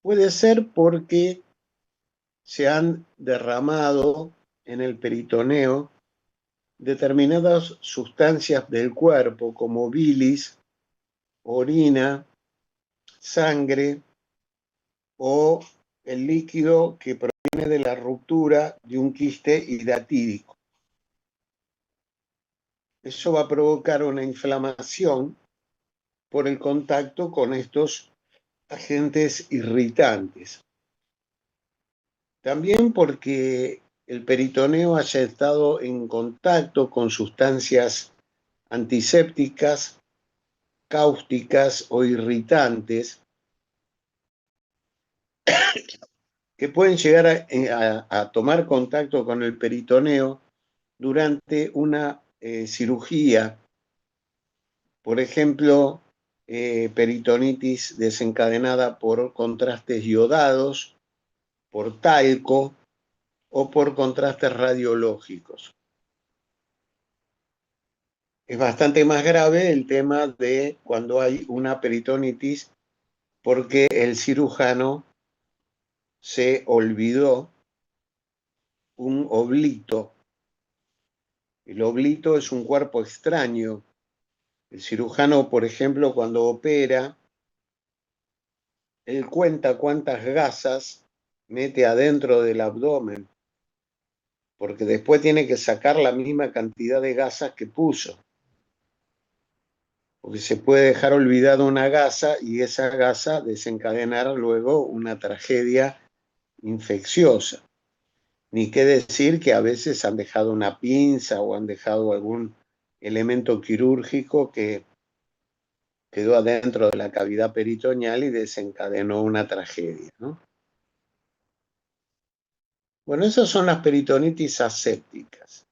Puede ser porque se han derramado en el peritoneo determinadas sustancias del cuerpo, como bilis, orina, sangre o el líquido que proviene de la ruptura de un quiste hidatídico. Eso va a provocar una inflamación por el contacto con estos agentes irritantes. También porque el peritoneo haya estado en contacto con sustancias antisépticas, cáusticas o irritantes que pueden llegar a tomar contacto con el peritoneo durante una cirugía, por ejemplo, peritonitis desencadenada por contrastes iodados, por talco o por contrastes radiológicos. Es bastante más grave el tema de cuando hay una peritonitis porque el cirujano se olvidó un oblito. El oblito es un cuerpo extraño. El cirujano, por ejemplo, cuando opera, él cuenta cuántas gasas mete adentro del abdomen, porque después tiene que sacar la misma cantidad de gasas que puso. Porque se puede dejar olvidada una gasa y esa gasa desencadenar luego una tragedia infecciosa. Ni qué decir que a veces han dejado una pinza o han dejado algún elemento quirúrgico que quedó adentro de la cavidad peritoneal y desencadenó una tragedia, ¿no? Bueno, esas son las peritonitis asépticas.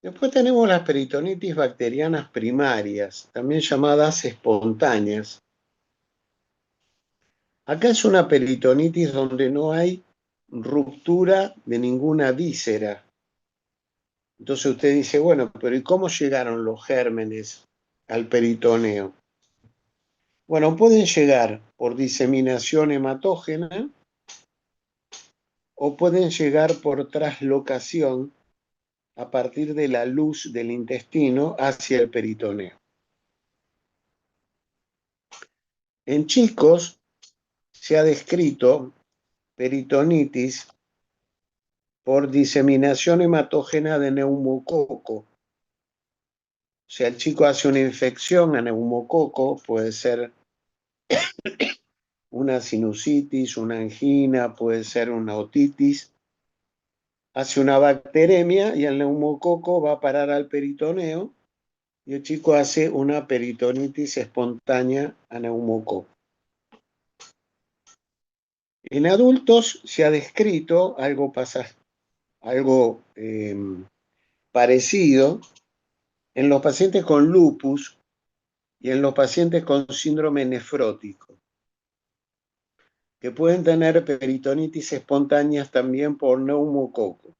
Después tenemos las peritonitis bacterianas primarias, también llamadas espontáneas. Acá es una peritonitis donde no hay ruptura de ninguna víscera. Entonces usted dice, bueno, pero ¿y cómo llegaron los gérmenes al peritoneo? Bueno, pueden llegar por diseminación hematógena o pueden llegar por traslocación a partir de la luz del intestino hacia el peritoneo. En chicos se ha descrito peritonitis por diseminación hematógena de neumococo. O sea, el chico hace una infección a neumococo, puede ser una sinusitis, una angina, puede ser una otitis, hace una bacteremia y el neumococo va a parar al peritoneo y el chico hace una peritonitis espontánea a neumococo. En adultos se ha descrito algo parecido en los pacientes con lupus y en los pacientes con síndrome nefrótico, que pueden tener peritonitis espontáneas también por neumococo.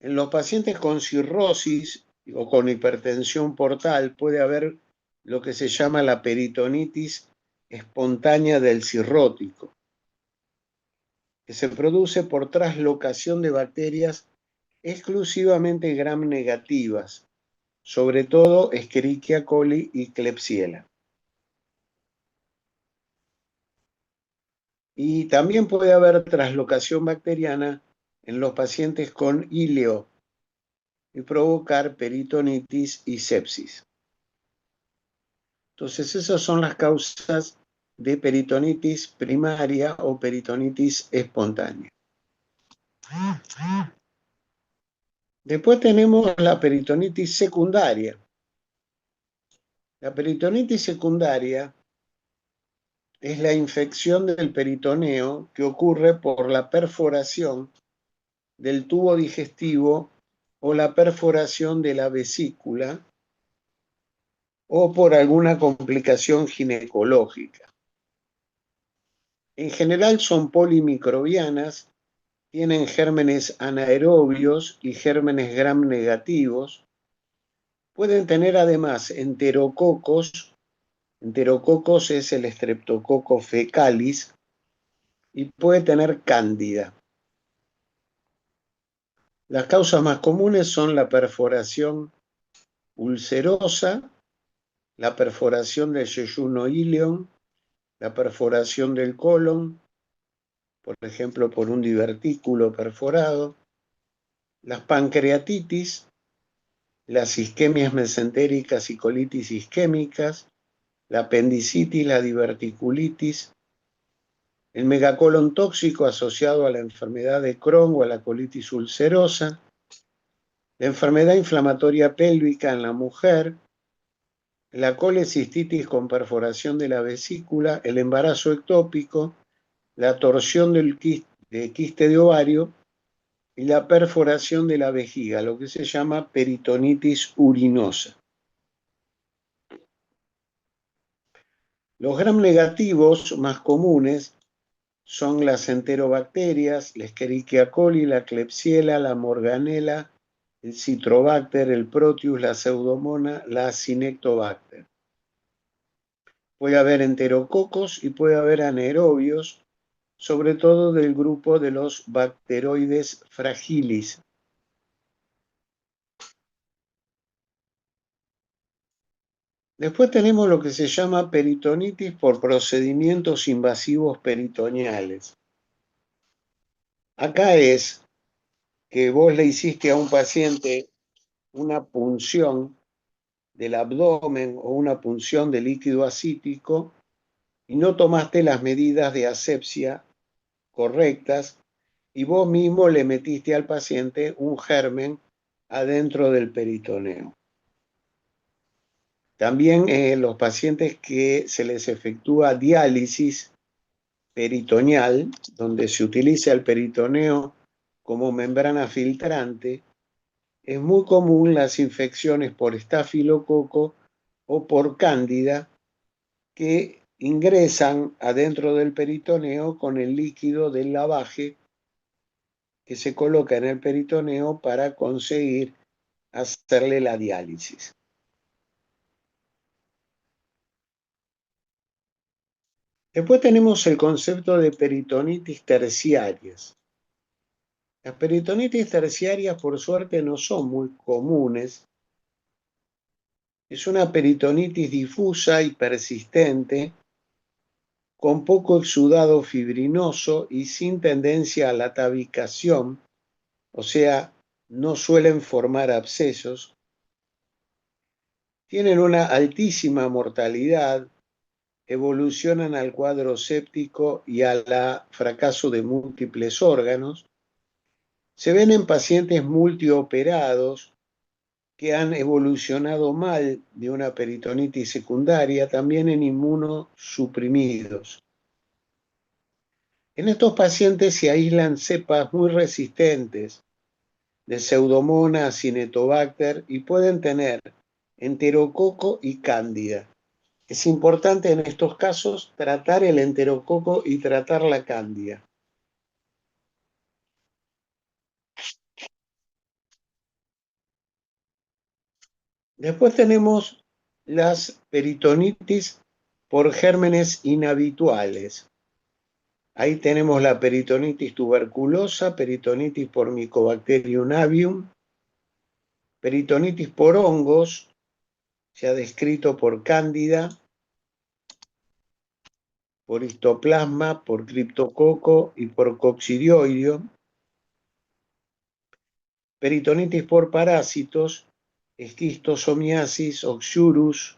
En los pacientes con cirrosis o con hipertensión portal puede haber lo que se llama la peritonitis espontánea del cirrótico, que se produce por traslocación de bacterias exclusivamente gram negativas, sobre todo Escherichia coli y Klebsiella. Y también puede haber traslocación bacteriana en los pacientes con ileo y provocar peritonitis y sepsis. Entonces, esas son las causas de peritonitis primaria o peritonitis espontánea. Después tenemos la peritonitis secundaria. La peritonitis secundaria es la infección del peritoneo que ocurre por la perforación del tubo digestivo o la perforación de la vesícula o por alguna complicación ginecológica. En general son polimicrobianas, tienen gérmenes anaerobios y gérmenes gram negativos. Pueden tener además enterococos Enterococos es el Streptococcus fecalis y puede tener cándida. Las causas más comunes son la perforación ulcerosa, la perforación del yeyuno ilion, la perforación del colon, por ejemplo por un divertículo perforado, las pancreatitis, las isquemias mesentéricas y colitis isquémicas, la apendicitis, la diverticulitis, el megacolon tóxico asociado a la enfermedad de Crohn o a la colitis ulcerosa, la enfermedad inflamatoria pélvica en la mujer, la colecistitis con perforación de la vesícula, el embarazo ectópico, la torsión del quiste de ovario y la perforación de la vejiga, lo que se llama peritonitis urinosa. Los gram negativos más comunes son las enterobacterias, la Escherichia coli, la Klebsiella, la Morganella, el Citrobacter, el Proteus, la Pseudomonas, la Acinetobacter. Puede haber enterococos y puede haber anaerobios, sobre todo del grupo de los bacteroides fragilis. Después tenemos lo que se llama peritonitis por procedimientos invasivos peritoneales. Acá es que vos le hiciste a un paciente una punción del abdomen o una punción de líquido acítico y no tomaste las medidas de asepsia correctas y vos mismo le metiste al paciente un germen adentro del peritoneo. También los pacientes que se les efectúa diálisis peritoneal, donde se utiliza el peritoneo como membrana filtrante, es muy común las infecciones por estafilococo o por cándida que ingresan adentro del peritoneo con el líquido del lavaje que se coloca en el peritoneo para conseguir hacerle la diálisis. Después tenemos el concepto de peritonitis terciarias. Las peritonitis terciarias, por suerte, no son muy comunes. Es una peritonitis difusa y persistente, con poco exudado fibrinoso y sin tendencia a la tabicación, o sea, no suelen formar abscesos. Tienen una altísima mortalidad, evolucionan al cuadro séptico y al fracaso de múltiples órganos. Se ven en pacientes multioperados que han evolucionado mal de una peritonitis secundaria, también en inmunosuprimidos. En estos pacientes se aíslan cepas muy resistentes de Pseudomonas, Acinetobacter y pueden tener enterococo y cándida. Es importante en estos casos tratar el enterococo y tratar la cándida. Después tenemos las peritonitis por gérmenes inhabituales. Ahí tenemos la peritonitis tuberculosa, peritonitis por Mycobacterium avium, peritonitis por hongos, se ha descrito por cándida, por histoplasma, por criptococo y por coccidioidio. Peritonitis por parásitos, esquistosomiasis, oxyurus,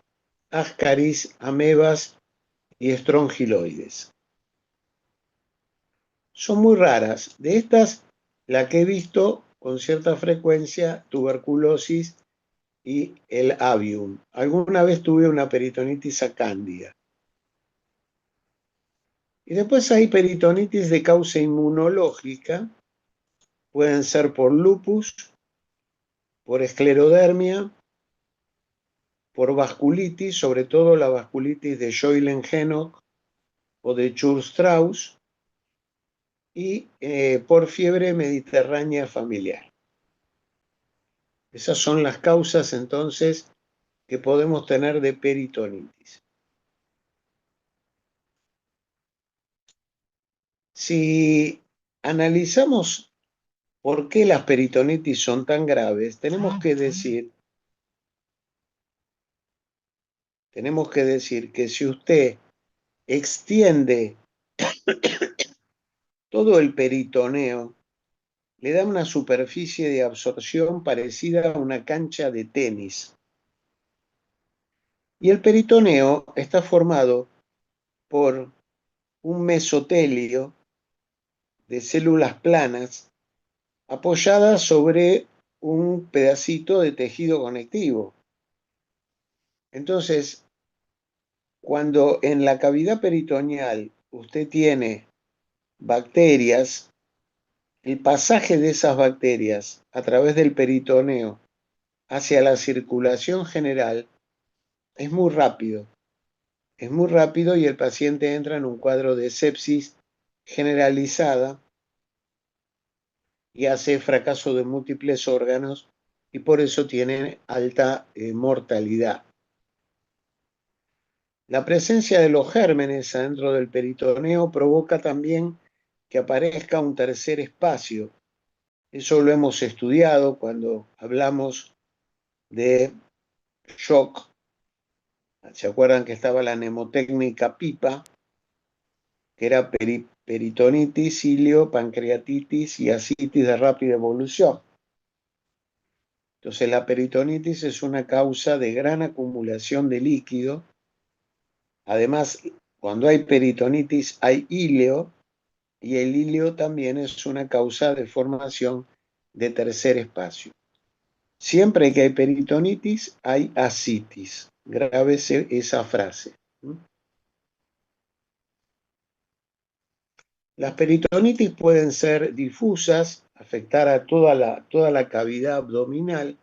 ascaris, amebas y estrongiloides. Son muy raras. De estas, la que he visto con cierta frecuencia, tuberculosis y el avium. Alguna vez tuve una peritonitis cándida. Y después hay peritonitis de causa inmunológica, pueden ser por lupus, por esclerodermia, por vasculitis, sobre todo la vasculitis de Scheulen-Henoch o de Church-Strauss, y por fiebre mediterránea familiar. Esas son las causas entonces que podemos tener de peritonitis. Si analizamos por qué las peritonitis son tan graves, tenemos que decir que si usted extiende todo el peritoneo, le da una superficie de absorción parecida a una cancha de tenis. Y el peritoneo está formado por un mesotelio de células planas apoyadas sobre un pedacito de tejido conectivo. Entonces, cuando en la cavidad peritoneal usted tiene bacterias, el pasaje de esas bacterias a través del peritoneo hacia la circulación general es muy rápido. Es muy rápido y el paciente entra en un cuadro de sepsis generalizada y hace fracaso de múltiples órganos y por eso tiene alta mortalidad. La presencia de los gérmenes adentro del peritoneo provoca también que aparezca un tercer espacio. Eso lo hemos estudiado cuando hablamos de shock. ¿Se acuerdan que estaba la mnemotécnica PIPA? Que era peritonitis, cilio, pancreatitis y ascitis de rápida evolución. Entonces la peritonitis es una causa de gran acumulación de líquido. Además, cuando hay peritonitis hay híleo y el híleo también es una causa de formación de tercer espacio. Siempre que hay peritonitis hay ascitis. Grábese esa frase. Las peritonitis pueden ser difusas, afectar a toda la cavidad abdominal,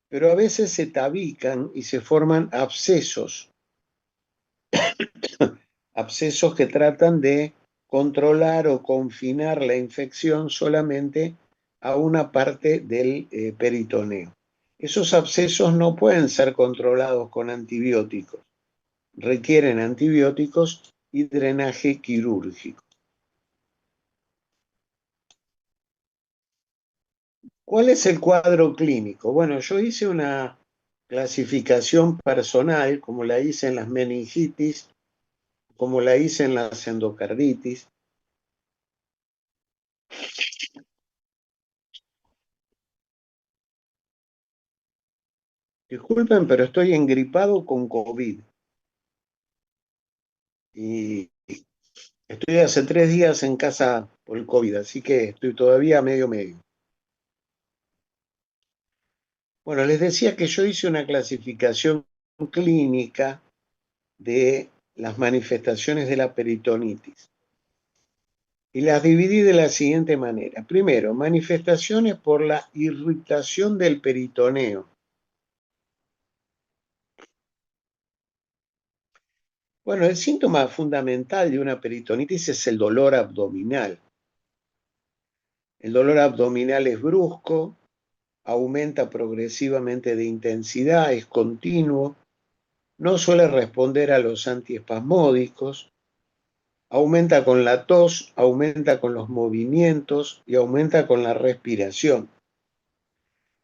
pero a veces se tabican y se forman abscesos. Abscesos que tratan de controlar o confinar la infección solamente a una parte del peritoneo. Esos abscesos no pueden ser controlados con antibióticos. Requieren antibióticos y drenaje quirúrgico. ¿Cuál es el cuadro clínico? Bueno, yo hice una clasificación personal, como la hice en las meningitis, como la hice en las endocarditis. Disculpen, pero estoy engripado con COVID. Y estoy hace 3 días en casa por el COVID, así que estoy todavía medio. Bueno, les decía que yo hice una clasificación clínica de las manifestaciones de la peritonitis. Y las dividí de la siguiente manera. Primero, manifestaciones por la irritación del peritoneo. Bueno, el síntoma fundamental de una peritonitis es el dolor abdominal. El dolor abdominal es brusco, aumenta progresivamente de intensidad, es continuo, no suele responder a los antiespasmódicos, aumenta con la tos, aumenta con los movimientos y aumenta con la respiración.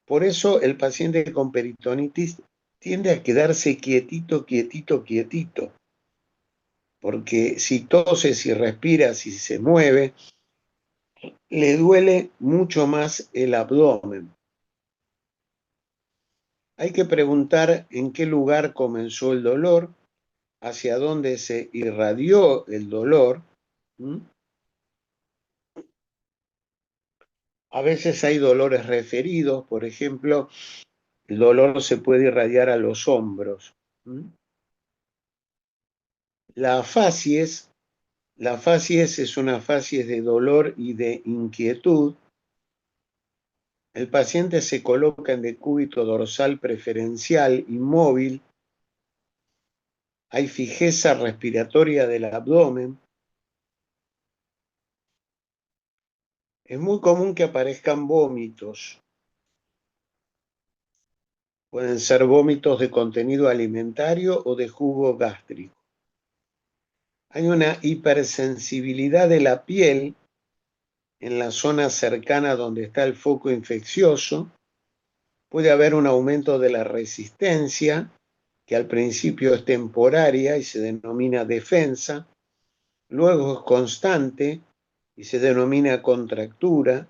Por eso el paciente con peritonitis tiende a quedarse quietito, quietito, quietito, porque si tose, si respira, si se mueve, le duele mucho más el abdomen. Hay que preguntar en qué lugar comenzó el dolor, hacia dónde se irradió el dolor. A veces hay dolores referidos, por ejemplo, el dolor se puede irradiar a los hombros. La facies, la facies es una facies de dolor y de inquietud. El paciente se coloca en decúbito dorsal preferencial inmóvil. Hay fijeza respiratoria del abdomen. Es muy común que aparezcan vómitos. Pueden ser vómitos de contenido alimentario o de jugo gástrico. Hay una hipersensibilidad de la piel en la zona cercana donde está el foco infeccioso. Puede haber un aumento de la resistencia, que al principio es temporaria y se denomina defensa, luego es constante y se denomina contractura,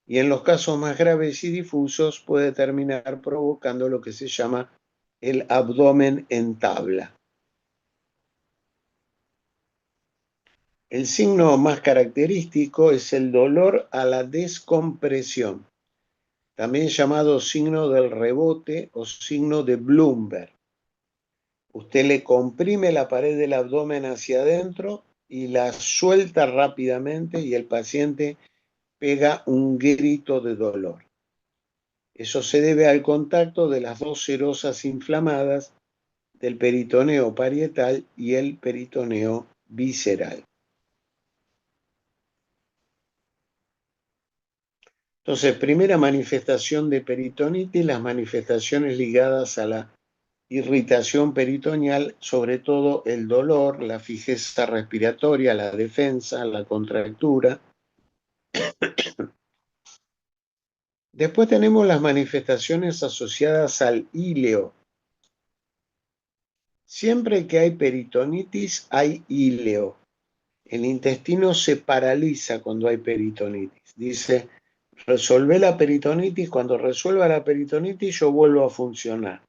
y en los casos más graves y difusos puede terminar provocando lo que se llama el abdomen en tabla. El signo más característico es el dolor a la descompresión, también llamado signo del rebote o signo de Bloomberg. Usted le comprime la pared del abdomen hacia adentro y la suelta rápidamente y el paciente pega un grito de dolor. Eso se debe al contacto de las dos serosas inflamadas del peritoneo parietal y el peritoneo visceral. Entonces, primera manifestación de peritonitis, las manifestaciones ligadas a la irritación peritoneal, sobre todo el dolor, la fijeza respiratoria, la defensa, la contractura. Después tenemos las manifestaciones asociadas al íleo. Siempre que hay peritonitis, hay íleo. El intestino se paraliza cuando hay peritonitis. Dice, resolvé la peritonitis, cuando resuelva la peritonitis yo vuelvo a funcionar.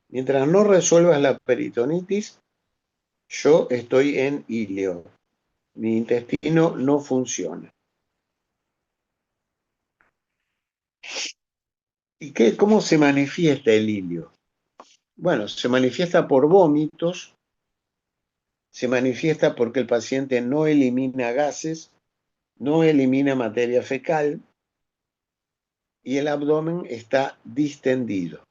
Mientras no resuelvas la peritonitis, yo estoy en íleo. Mi intestino no funciona. ¿Y cómo se manifiesta el íleo? Bueno, se manifiesta por vómitos, se manifiesta porque el paciente no elimina gases, no elimina materia fecal y el abdomen está distendido.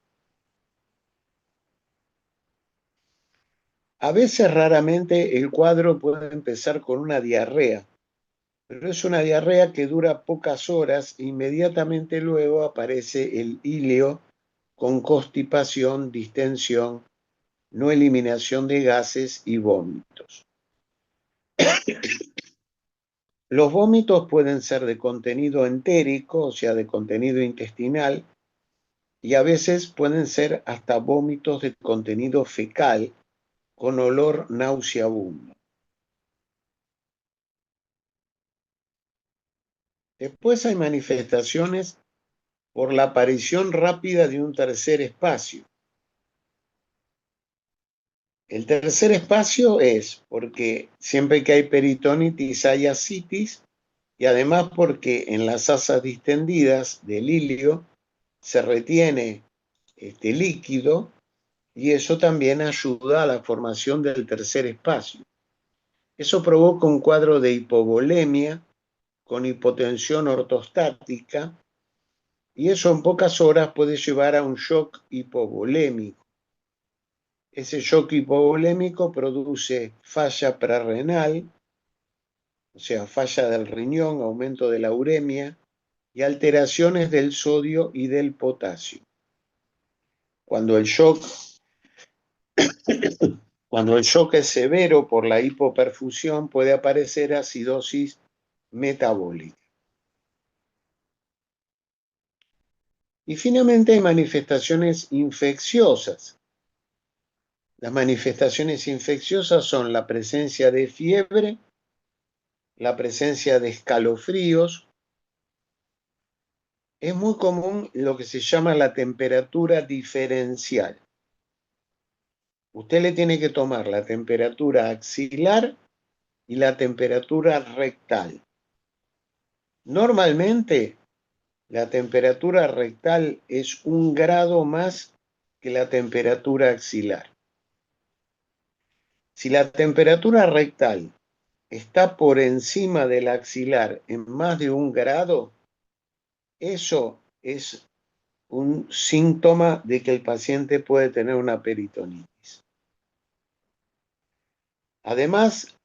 A veces, raramente, el cuadro puede empezar con una diarrea, pero es una diarrea que dura pocas horas e inmediatamente luego aparece el íleo con constipación, distensión, no eliminación de gases y vómitos. Los vómitos pueden ser de contenido entérico, o sea, de contenido intestinal, y a veces pueden ser hasta vómitos de contenido fecal con olor nauseabundo. Después hay manifestaciones por la aparición rápida de un tercer espacio. El tercer espacio es porque siempre que hay peritonitis hay ascitis y además porque en las asas distendidas del íleo se retiene este líquido y eso también ayuda a la formación del tercer espacio. Eso provoca un cuadro de hipovolemia con hipotensión ortostática y eso en pocas horas puede llevar a un shock hipovolémico. Ese shock hipovolémico produce falla prerrenal, o sea, falla del riñón, aumento de la uremia y alteraciones del sodio y del potasio. Cuando el shock es severo por la hipoperfusión, puede aparecer acidosis metabólica. Y finalmente hay manifestaciones infecciosas. Las manifestaciones infecciosas son la presencia de fiebre, la presencia de escalofríos. Es muy común lo que se llama la temperatura diferencial. Usted le tiene que tomar la temperatura axilar y la temperatura rectal. Normalmente, la temperatura rectal es 1 grado más que la temperatura axilar. Si la temperatura rectal está por encima del axilar en más de 1 grado, eso es un síntoma de que el paciente puede tener una peritonitis. Además,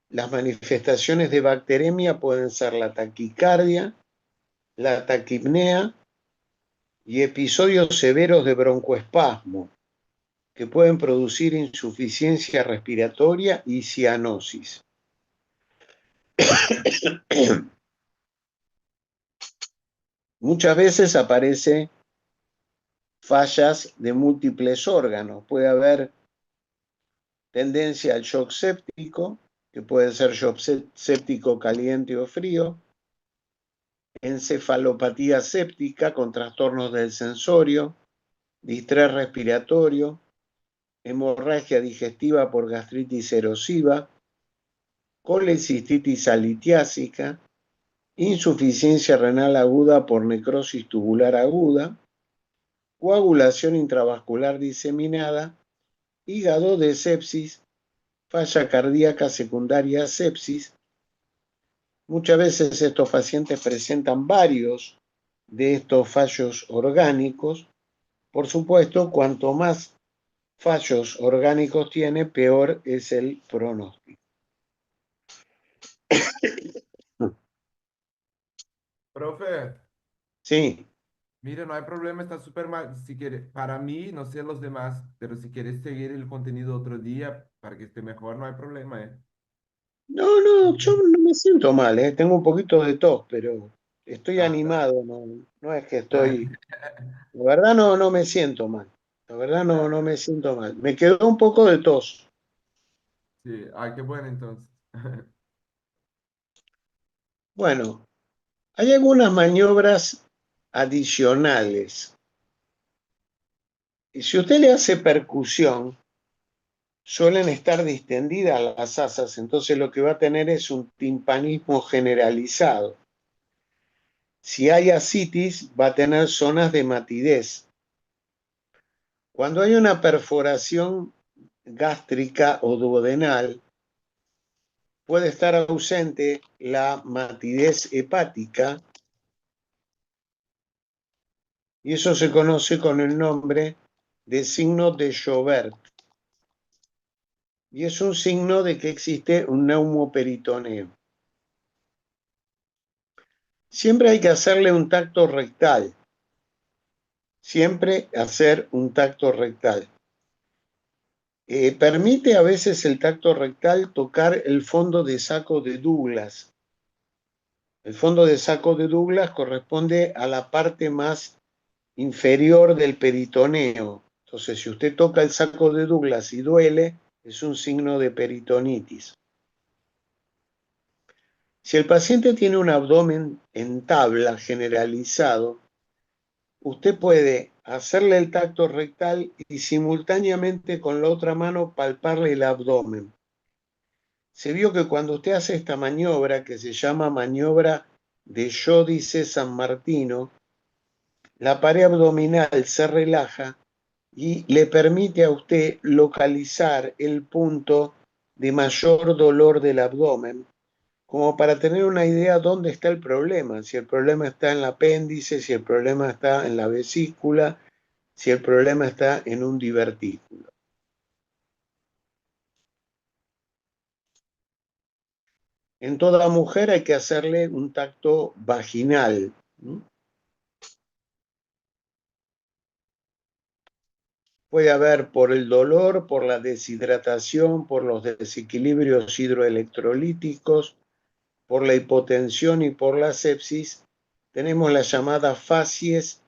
las manifestaciones de bacteremia pueden ser la taquicardia, la taquipnea y episodios severos de broncoespasmo. que pueden producir insuficiencia respiratoria y cianosis. Muchas veces aparece fallas de múltiples órganos. Puede haber tendencia al shock séptico, que puede ser shock séptico caliente o frío, encefalopatía séptica con trastornos del sensorio, distrés respiratorio, hemorragia digestiva por gastritis erosiva, colecistitis alitiásica, insuficiencia renal aguda por necrosis tubular aguda, coagulación intravascular diseminada, hígado de sepsis, falla cardíaca secundaria a sepsis. Muchas veces estos pacientes presentan varios de estos fallos orgánicos. Por supuesto, cuanto más fallos orgánicos tiene, peor es el pronóstico. Profe, Sí. mire, no hay problema, está súper mal. Si quiere, para mí, no sé los demás, pero si quieres seguir el contenido otro día para que esté mejor, no hay problema, ¿eh? No, no, yo no me siento mal, ¿eh? Tengo un poquito de tos, pero estoy Ah, animado, no, no es que estoy, la verdad no, no me siento mal, la verdad no, no me siento mal. Me quedó un poco de tos. sí, qué bueno entonces. Bueno, hay algunas maniobras adicionales. Y si usted le hace percusión, suelen estar distendidas las asas, entonces lo que va a tener es un timpanismo generalizado. Si hay ascitis, va a tener zonas de matidez. Cuando hay una perforación gástrica o duodenal, puede estar ausente la matidez hepática y eso se conoce con el nombre de signo de Joubert. Y es un signo de que existe un neumoperitoneo. Siempre hay que hacerle un tacto rectal. Siempre hacer un tacto rectal. Permite a veces el tacto rectal tocar el fondo de saco de Douglas. El fondo de saco de Douglas corresponde a la parte más inferior del peritoneo. Entonces, si usted toca el saco de Douglas y duele, es un signo de peritonitis. Si el paciente tiene un abdomen en tabla generalizado, usted puede hacerle el tacto rectal y simultáneamente con la otra mano palparle el abdomen. Se vio que cuando usted hace esta maniobra, que se llama maniobra de Giudice San Martino, la pared abdominal se relaja y le permite a usted localizar el punto de mayor dolor del abdomen, como para tener una idea dónde está el problema, si el problema está en el apéndice, si el problema está en la vesícula, si el problema está en un divertículo. En toda mujer hay que hacerle un tacto vaginal. Puede haber por el dolor, por la deshidratación, por los desequilibrios hidroelectrolíticos, por la hipotensión y por la sepsis. Tenemos la llamada facies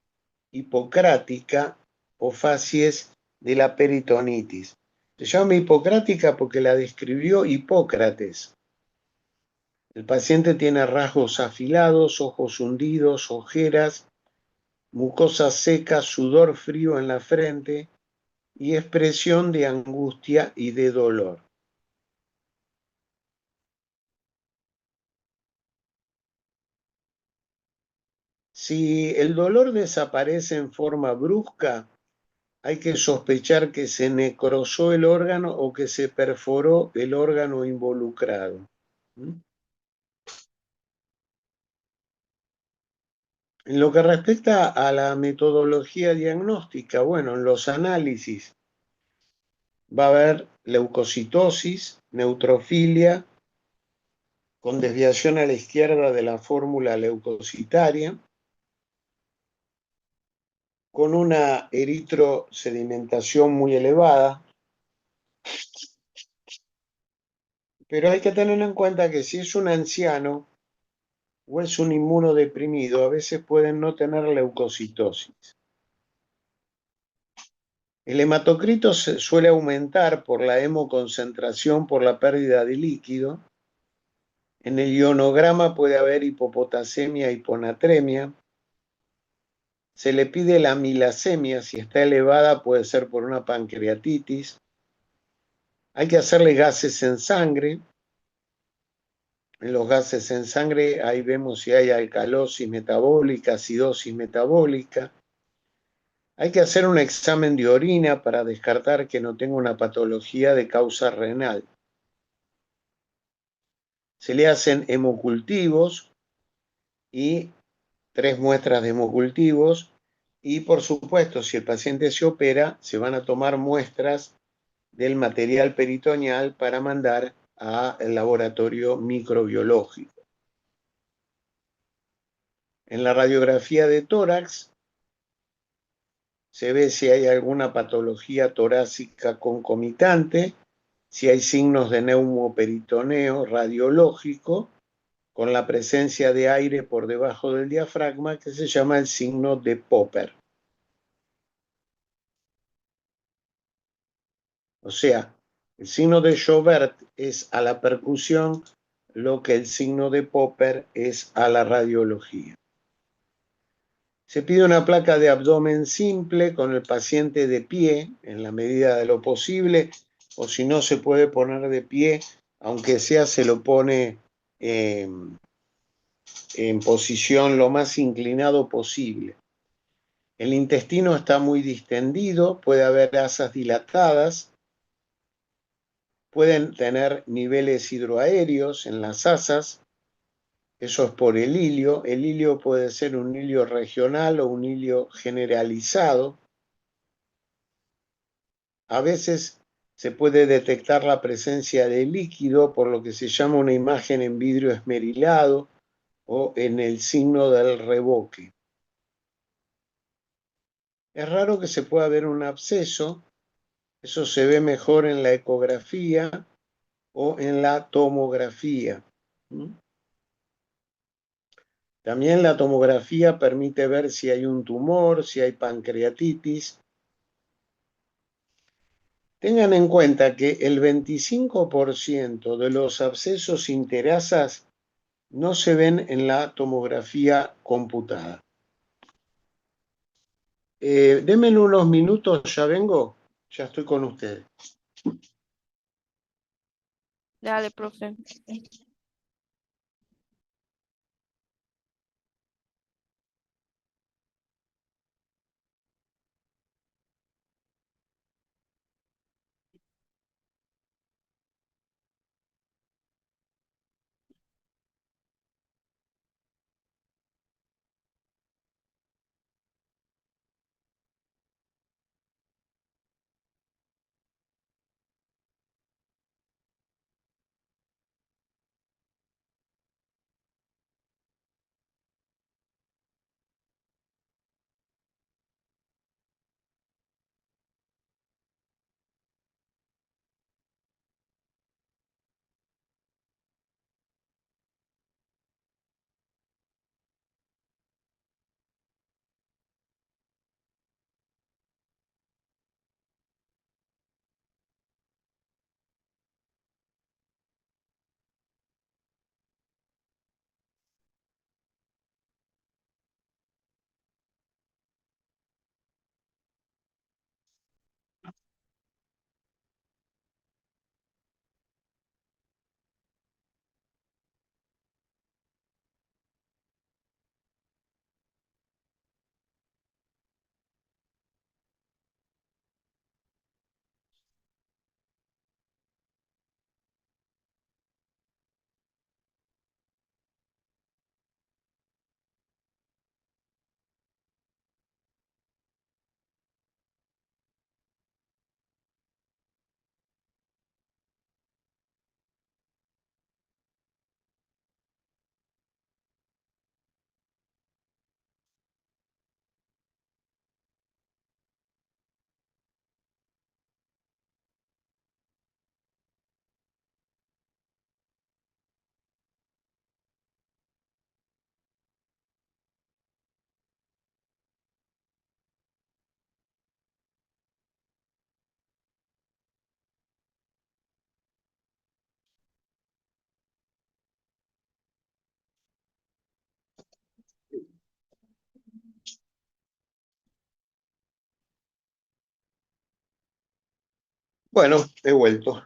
hipocrática o facies de la peritonitis. Se llama hipocrática porque la describió Hipócrates. El paciente tiene rasgos afilados, ojos hundidos, ojeras, mucosa seca, sudor frío en la frente y expresión de angustia y de dolor. Si el dolor desaparece en forma brusca, hay que sospechar que se necrosó el órgano o que se perforó el órgano involucrado. En lo que respecta a la metodología diagnóstica, bueno, en los análisis va a haber leucocitosis, neutrofilia, con desviación a la izquierda de la fórmula leucocitaria, con una eritrosedimentación muy elevada, pero hay que tener en cuenta que si es un anciano o es un inmunodeprimido, a veces pueden no tener leucocitosis. El hematocrito suele aumentar por la hemoconcentración por la pérdida de líquido. En el ionograma puede haber hipopotasemia, hiponatremia. Se le pide la milasemia, si está elevada puede ser por una pancreatitis. Hay que hacerle gases en sangre. En los gases en sangre ahí vemos si hay alcalosis metabólica, acidosis metabólica. Hay que hacer un examen de orina para descartar que no tenga una patología de causa renal. Se le hacen hemocultivos y 3 muestras de hemocultivos y por supuesto si el paciente se opera se van a tomar muestras del material peritoneal para mandar al laboratorio microbiológico. En la radiografía de tórax se ve si hay alguna patología torácica concomitante, si hay signos de neumoperitoneo radiológico con la presencia de aire por debajo del diafragma, que se llama el signo de Popper. O sea, el signo de Joubert es a la percusión lo que el signo de Popper es a la radiología. Se pide una placa de abdomen simple con el paciente de pie en la medida de lo posible, o si no se puede poner de pie, aunque sea se lo pone en posición lo más inclinado posible. El intestino está muy distendido, puede haber asas dilatadas, pueden tener niveles hidroaéreos en las asas, eso es por el hilio. El hilio puede ser un hilio regional o un hilio generalizado. A veces se puede detectar la presencia de líquido por lo que se llama una imagen en vidrio esmerilado o en el signo del reboque. Es raro que se pueda ver un absceso, eso se ve mejor en la ecografía o en la tomografía. También la tomografía permite ver si hay un tumor, si hay pancreatitis. Tengan en cuenta que el 25% de los abscesos interasas no se ven en la tomografía computada. Denme unos minutos, ya vengo, ya estoy con ustedes. Dale, profe. Bueno, he vuelto.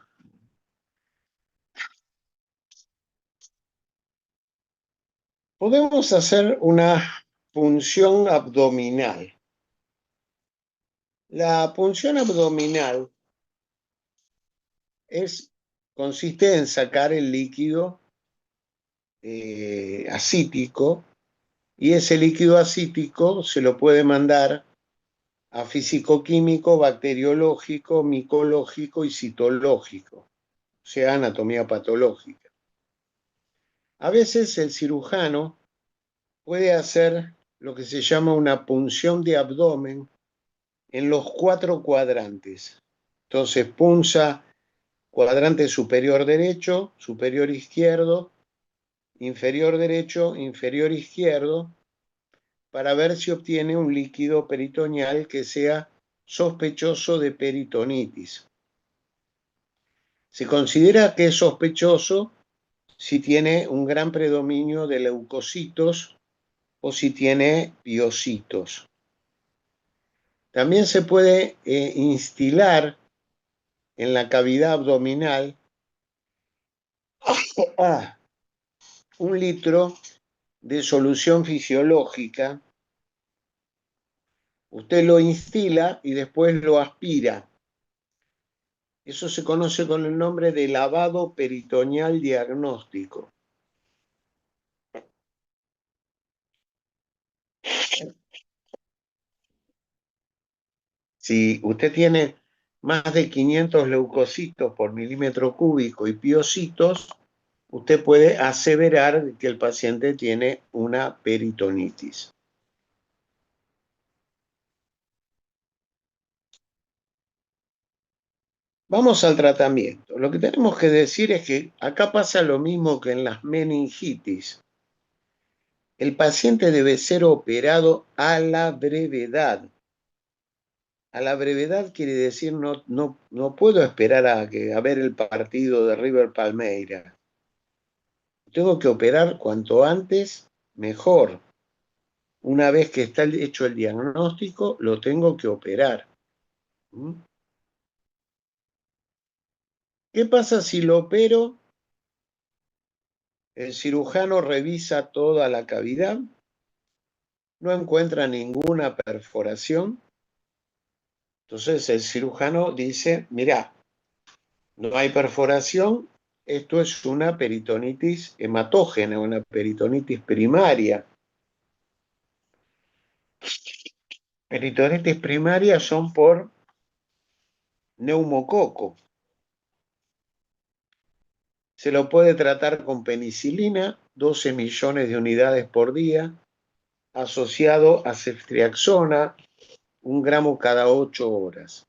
Podemos hacer una punción abdominal. La punción abdominal consiste en sacar el líquido asítico, y ese líquido asítico se lo puede mandar a físico-químico, bacteriológico, micológico y citológico, o sea, anatomía patológica. A veces el cirujano puede hacer lo que se llama una punción de abdomen en los 4 cuadrantes. Entonces punza cuadrante superior derecho, superior izquierdo, inferior derecho, inferior izquierdo, para ver si obtiene un líquido peritoneal que sea sospechoso de peritonitis. Se considera que es sospechoso si tiene un gran predominio de leucocitos o si tiene piocitos. También se puede instilar en la cavidad abdominal 1 litro de solución fisiológica. Usted lo instila y después lo aspira. Eso se conoce con el nombre de lavado peritoneal diagnóstico. Si usted tiene más de 500 leucocitos por milímetro cúbico y piocitos, usted puede aseverar que el paciente tiene una peritonitis. Vamos al tratamiento. Lo que tenemos que decir es que acá pasa lo mismo que en las meningitis. El paciente debe ser operado a la brevedad. A la brevedad quiere decir no puedo esperar a ver el partido de River Palmeiras. Tengo que operar cuanto antes, mejor. Una vez que está hecho el diagnóstico, lo tengo que operar. ¿Qué pasa si lo opero? El cirujano revisa toda la cavidad, no encuentra ninguna perforación. Entonces el cirujano dice, mira, no hay perforación, esto es una peritonitis hematógena, una peritonitis primaria. Peritonitis primarias son por neumococo. Se lo puede tratar con penicilina, 12 millones de unidades por día, asociado a ceftriaxona, 1 gramo cada 8 horas.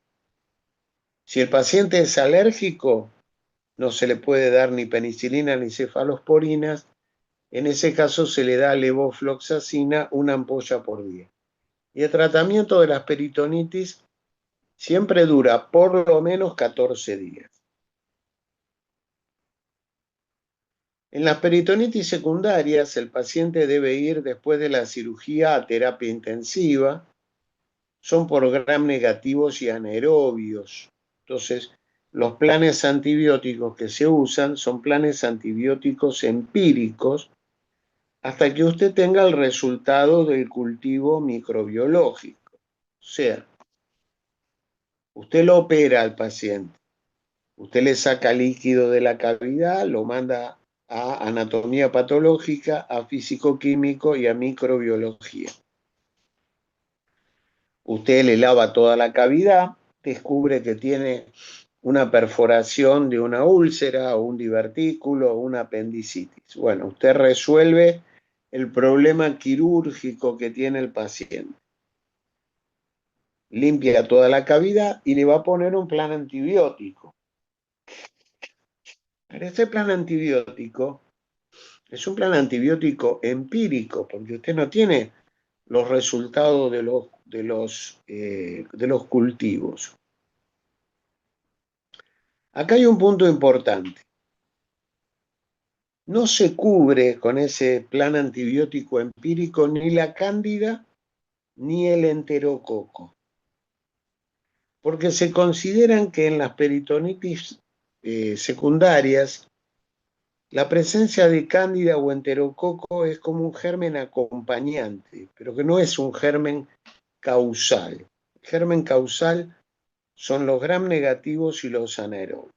Si el paciente es alérgico, no se le puede dar ni penicilina ni cefalosporinas. En ese caso se le da levofloxacina, 1 ampolla por día. Y el tratamiento de las peritonitis siempre dura por lo menos 14 días. En las peritonitis secundarias, el paciente debe ir después de la cirugía a terapia intensiva. Son por gram negativos y anaerobios. Entonces, los planes antibióticos que se usan son planes antibióticos empíricos hasta que usted tenga el resultado del cultivo microbiológico. O sea, usted lo opera al paciente, usted le saca líquido de la cavidad, lo manda a anatomía patológica, a físico-químico y a microbiología. Usted le lava toda la cavidad, descubre que tiene una perforación de una úlcera o un divertículo o una apendicitis. Bueno, usted resuelve el problema quirúrgico que tiene el paciente. Limpia toda la cavidad y le va a poner un plan antibiótico. Pero este plan antibiótico es un plan antibiótico empírico, porque usted no tiene los resultados de los cultivos. Acá hay un punto importante. No se cubre con ese plan antibiótico empírico ni la cándida ni el enterococo. porque se consideran que en las peritonitis secundarias la presencia de cándida o enterococo es como un germen acompañante, pero que no es un germen causal. El germen causal son los gram negativos y los anaerobios.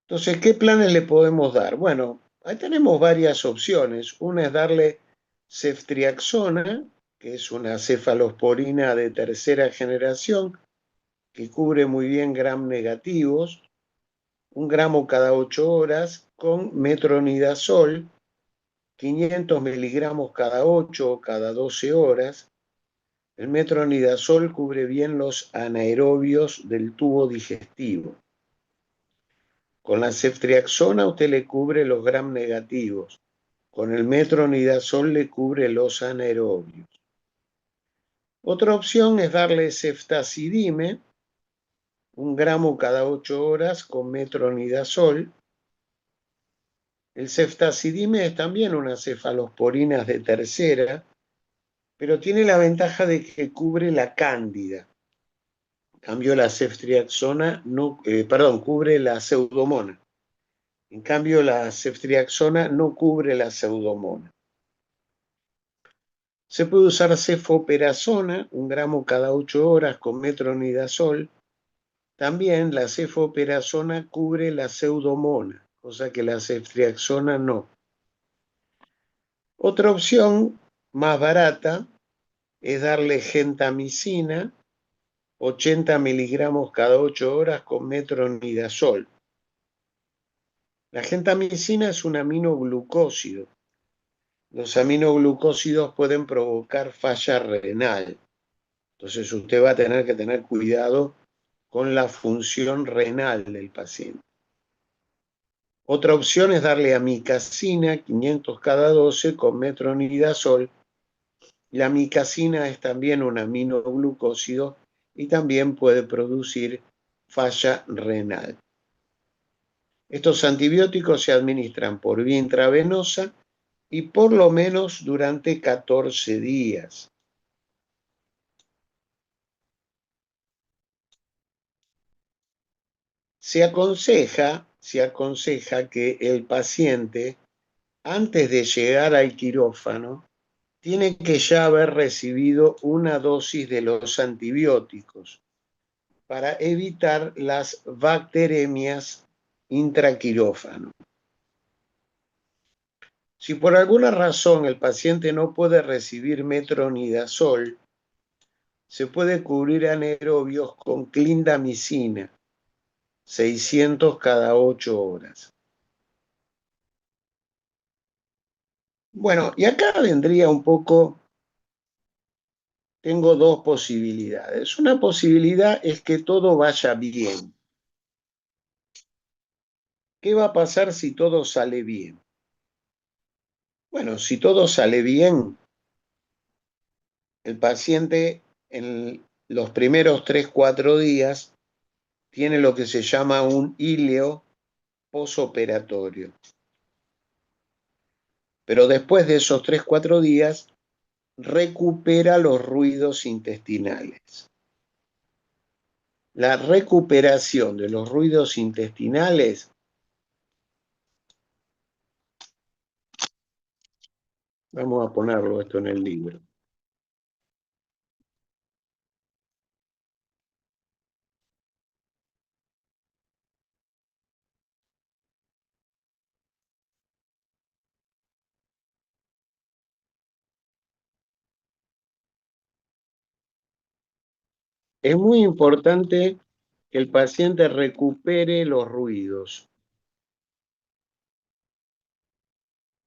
Entonces, ¿qué planes le podemos dar? Bueno, ahí tenemos varias opciones. Una es darle ceftriaxona, que es una cefalosporina de tercera generación, que cubre muy bien gram negativos, 1 gramo cada 8 horas, con metronidazol, 500 miligramos cada 8 o cada 12 horas. El metronidazol cubre bien los anaerobios del tubo digestivo. Con la ceftriaxona usted le cubre los gram negativos. Con el metronidazol le cubre los anaerobios. Otra opción es darle ceftazidime, 1 gramo cada 8 horas con metronidazol. El ceftazidime es también una cefalosporina de tercera, pero tiene la ventaja de que cubre la cándida. En cambio, la ceftriaxona no, cubre la pseudomona. En cambio, la ceftriaxona no cubre la pseudomona. Se puede usar cefoperazona, 1 gramo cada 8 horas con metronidazol. También la cefoperazona cubre la pseudomona, cosa que la ceftriaxona no. Otra opción más barata es darle gentamicina, 80 miligramos cada 8 horas con metronidazol. La gentamicina es un aminoglucósido. Los aminoglucósidos pueden provocar falla renal. Entonces usted va a tener que tener cuidado con la función renal del paciente. Otra opción es darle amicacina, 500 cada 12 con metronidazol. La amicacina es también un aminoglucósido y también puede producir falla renal. Estos antibióticos se administran por vía intravenosa y por lo menos durante 14 días. Se aconseja que el paciente, antes de llegar al quirófano, tiene que ya haber recibido una dosis de los antibióticos para evitar las bacteremias intraquirófano. Si por alguna razón el paciente no puede recibir metronidazol, se puede cubrir anaerobios con clindamicina, 600 cada 8 horas. Bueno, y acá vendría un poco, tengo dos posibilidades. Una posibilidad es que todo vaya bien. ¿Qué va a pasar si todo sale bien? Bueno, si todo sale bien, el paciente en los primeros 3-4 días tiene lo que se llama un íleo posoperatorio. Pero después de esos 3-4 días, recupera los ruidos intestinales. La recuperación de los ruidos intestinales vamos a ponerlo esto en el libro. Es muy importante que el paciente recupere los ruidos,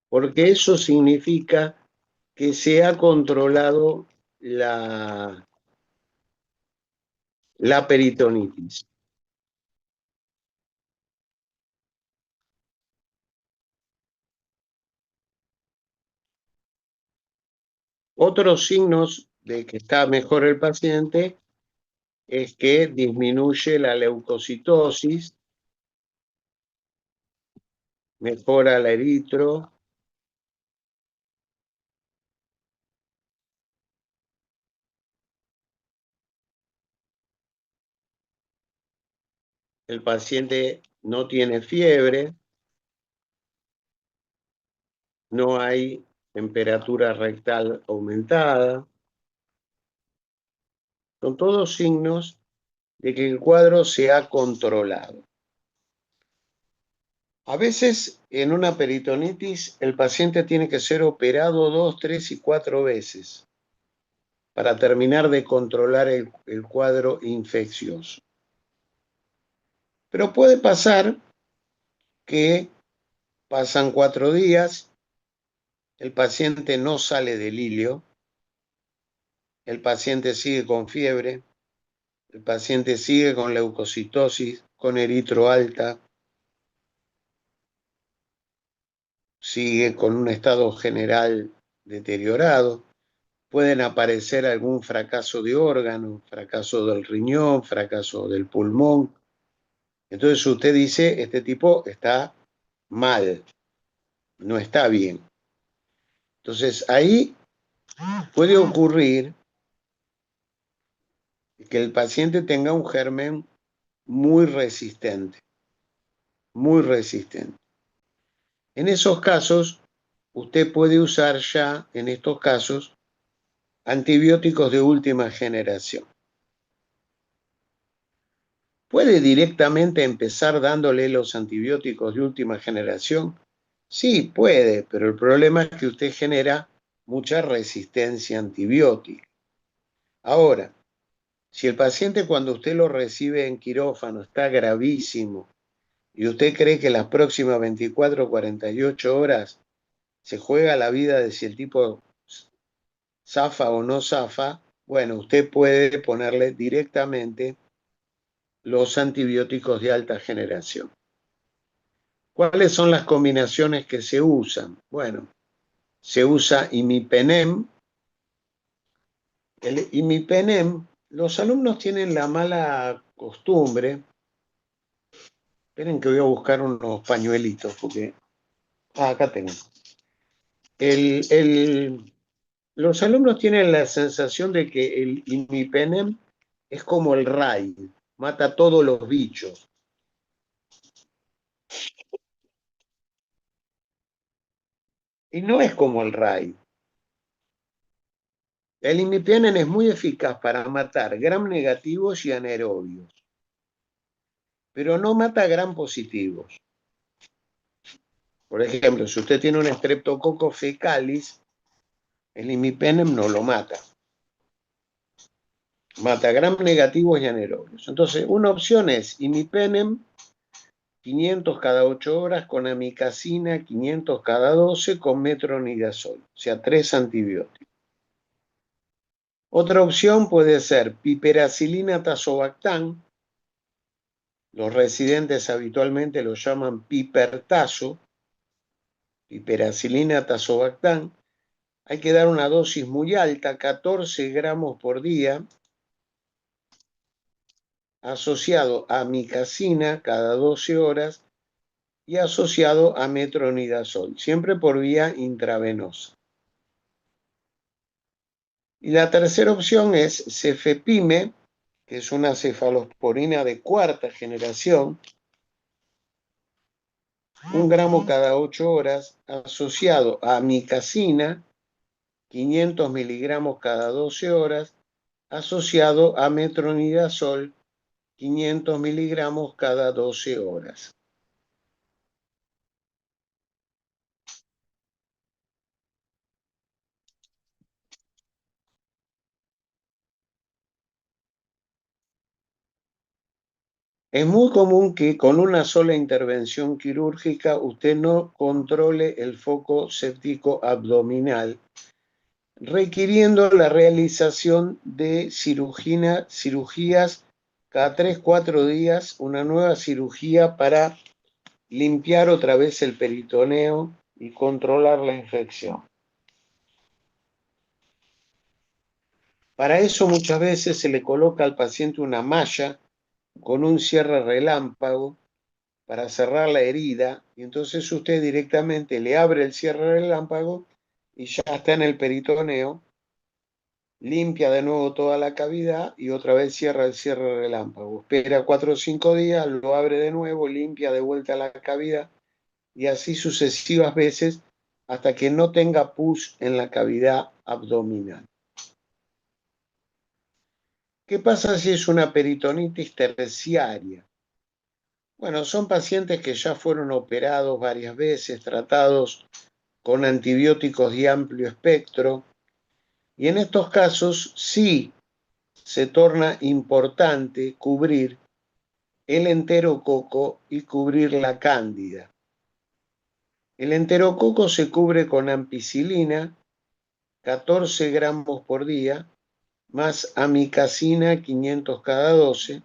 porque eso significa que se ha controlado la peritonitis. Otros signos de que está mejor el paciente es que disminuye la leucocitosis, mejora la eritro, el paciente no tiene fiebre, no hay temperatura rectal aumentada. Son todos signos de que el cuadro se ha controlado. A veces en una peritonitis el paciente tiene que ser operado 2, 3 y 4 veces para terminar de controlar el cuadro infeccioso. Pero puede pasar que pasan 4 días, el paciente no sale del hilio, el paciente sigue con fiebre, el paciente sigue con leucocitosis, con eritro alta, sigue con un estado general deteriorado. Pueden aparecer algún fracaso de órgano, fracaso del riñón, fracaso del pulmón. Entonces usted dice, este tipo está mal, no está bien. Entonces ahí puede ocurrir que el paciente tenga un germen muy resistente, muy resistente. En esos casos, usted puede usar ya, en estos casos, antibióticos de última generación. ¿Puede directamente empezar dándole los antibióticos de última generación? Sí, puede, pero el problema es que usted genera mucha resistencia antibiótica. Ahora, si el paciente cuando usted lo recibe en quirófano está gravísimo y usted cree que las próximas 24 o 48 horas se juega la vida de si el tipo zafa o no zafa, bueno, usted puede ponerle directamente los antibióticos de alta generación. ¿Cuáles son las combinaciones que se usan? Bueno, se usa imipenem. El imipenem, los alumnos tienen la mala costumbre. Esperen que voy a buscar unos pañuelitos, porque... acá tengo. Los alumnos tienen la sensación de que el imipenem es como el RAI, mata a todos los bichos. Y no es como el RAI. El imipenem es muy eficaz para matar gram negativos y anaerobios, pero no mata gram positivos. Por ejemplo, si usted tiene un Streptococcus fecalis, el imipenem no lo mata. Mata gram negativos y anaerobios. Entonces, una opción es imipenem 500 cada 8 horas con amikacina 500 cada 12 con metronidazol, o sea, 3 antibióticos. Otra opción puede ser piperacilina tazobactam. Los residentes habitualmente lo llaman pipertazo, piperacilina tazobactam. Hay que dar una dosis muy alta, 14 gramos por día, asociado a amikacina cada 12 horas y asociado a metronidazol, siempre por vía intravenosa. Y la tercera opción es cefepime, que es una cefalosporina de cuarta generación, 1 gramo cada 8 horas, asociado a amikacina, 500 miligramos cada 12 horas, asociado a metronidazol, 500 miligramos cada 12 horas. Es muy común que con una sola intervención quirúrgica usted no controle el foco séptico abdominal, requiriendo la realización de cirugías cada 3 o 4 días, una nueva cirugía para limpiar otra vez el peritoneo y controlar la infección. Para eso muchas veces se le coloca al paciente una malla con un cierre relámpago para cerrar la herida, y entonces usted directamente le abre el cierre relámpago y ya está en el peritoneo limpia de nuevo toda la cavidad y otra vez cierra el cierre relámpago. Espera 4 o 5 días, lo abre de nuevo, limpia de vuelta la cavidad y así sucesivas veces hasta que no tenga pus en la cavidad abdominal. ¿Qué pasa si es una peritonitis terciaria? Bueno, son pacientes que ya fueron operados varias veces, tratados con antibióticos de amplio espectro, y en estos casos sí se torna importante cubrir el enterococo y cubrir la cándida. El enterococo se cubre con ampicilina, 14 gramos por día, más amicacina, 500 cada 12,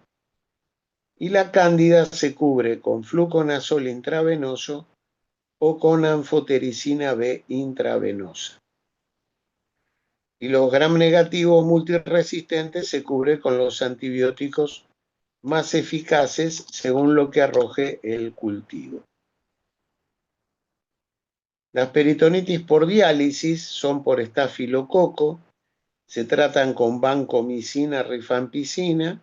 y la cándida se cubre con fluconazol intravenoso o con anfotericina B intravenosa. Y los gram negativos multiresistentes se cubre con los antibióticos más eficaces según lo que arroje el cultivo. Las peritonitis por diálisis son por estafilococo, se tratan con vancomicina, rifampicina,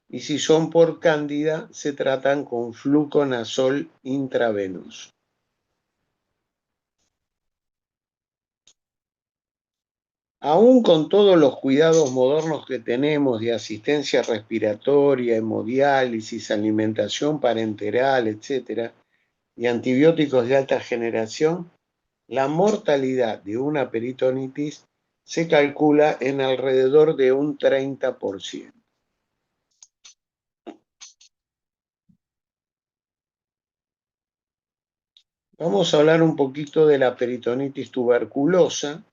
y si son por cándida, se tratan con fluconazol intravenoso. Aún con todos los cuidados modernos que tenemos de asistencia respiratoria, hemodiálisis, alimentación parenteral, etc., y antibióticos de alta generación, la mortalidad de una peritonitis se calcula en alrededor de un 30%. Vamos a hablar un poquito de la peritonitis tuberculosa.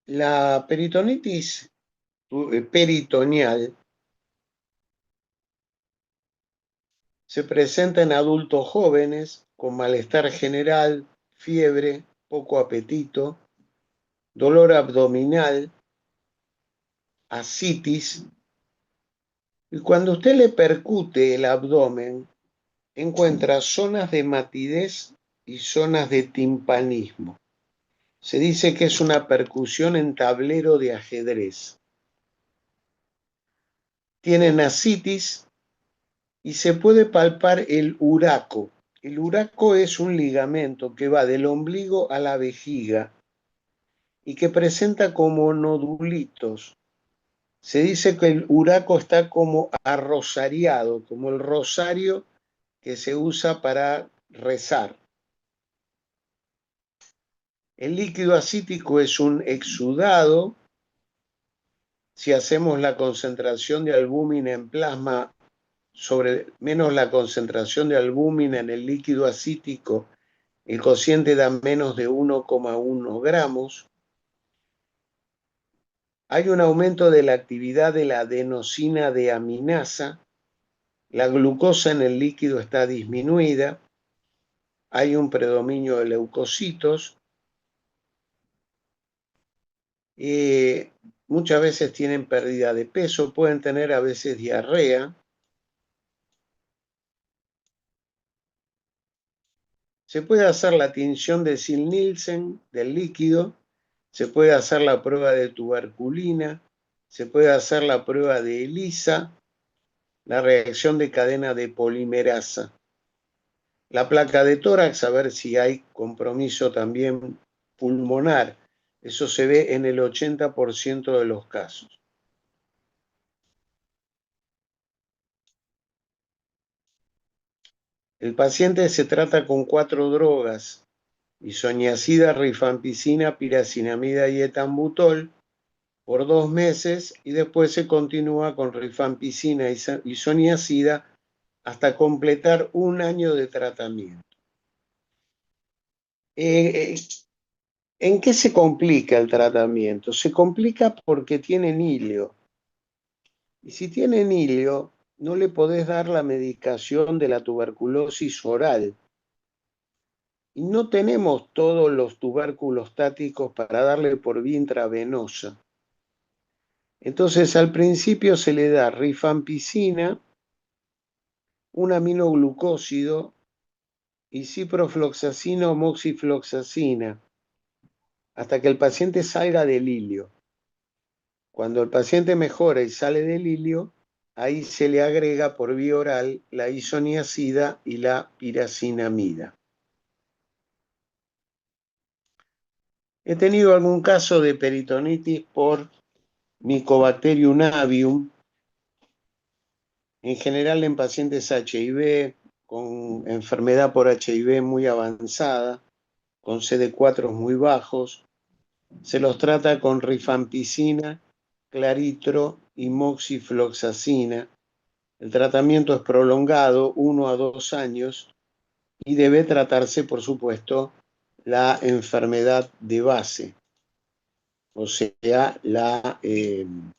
La peritonitis peritoneal se presenta en adultos jóvenes con malestar general, fiebre, poco apetito, dolor abdominal, ascitis, y cuando usted le percute el abdomen, encuentra zonas de matidez y zonas de timpanismo. Se dice que es una percusión en tablero de ajedrez. Tienen ascitis y se puede palpar el uraco. El uraco es un ligamento que va del ombligo a la vejiga y que presenta como nodulitos. Se dice que el uraco está como arrosariado, como el rosario que se usa para rezar. El líquido ascítico es un exudado. Si hacemos la concentración de albúmina en plasma sobre menos la concentración de albúmina en el líquido ascítico, el cociente da menos de 1,1 gramos. Hay un aumento de la actividad de la adenosina deaminasa. La glucosa en el líquido está disminuida. Hay un predominio de leucocitos. Muchas veces tienen pérdida de peso, pueden tener a veces diarrea. Se puede hacer la tinción de Sil-Nielsen del líquido, se puede hacer la prueba de tuberculina, se puede hacer la prueba de ELISA, la reacción de cadena de polimerasa. La placa de tórax, a ver si hay compromiso también pulmonar. Eso se ve en el 80% de los casos. El paciente se trata con 4 drogas: isoniazida, rifampicina, piracinamida y etambutol por 2 meses y después se continúa con rifampicina y isoniazida hasta completar 1 año de tratamiento. ¿En qué se complica el tratamiento? Se complica porque tienen hilio. Y si tienen hilio, no le podés dar la medicación de la tuberculosis oral. Y no tenemos todos los tubérculos táticos para darle por vía intravenosa. Entonces, al principio se le da rifampicina, un aminoglucósido y ciprofloxacina o moxifloxacina hasta que el paciente salga del hilio. Cuando el paciente mejora y sale del hilio, ahí se le agrega por vía oral la isoniazida y la piracinamida. He tenido algún caso de peritonitis por Mycobacterium avium, en general en pacientes HIV, con enfermedad por HIV muy avanzada, con CD4 muy bajos. Se los trata con rifampicina, claritro y moxifloxacina. El tratamiento es prolongado, 1 a 2 años, y debe tratarse, por supuesto, la enfermedad de base, o sea, el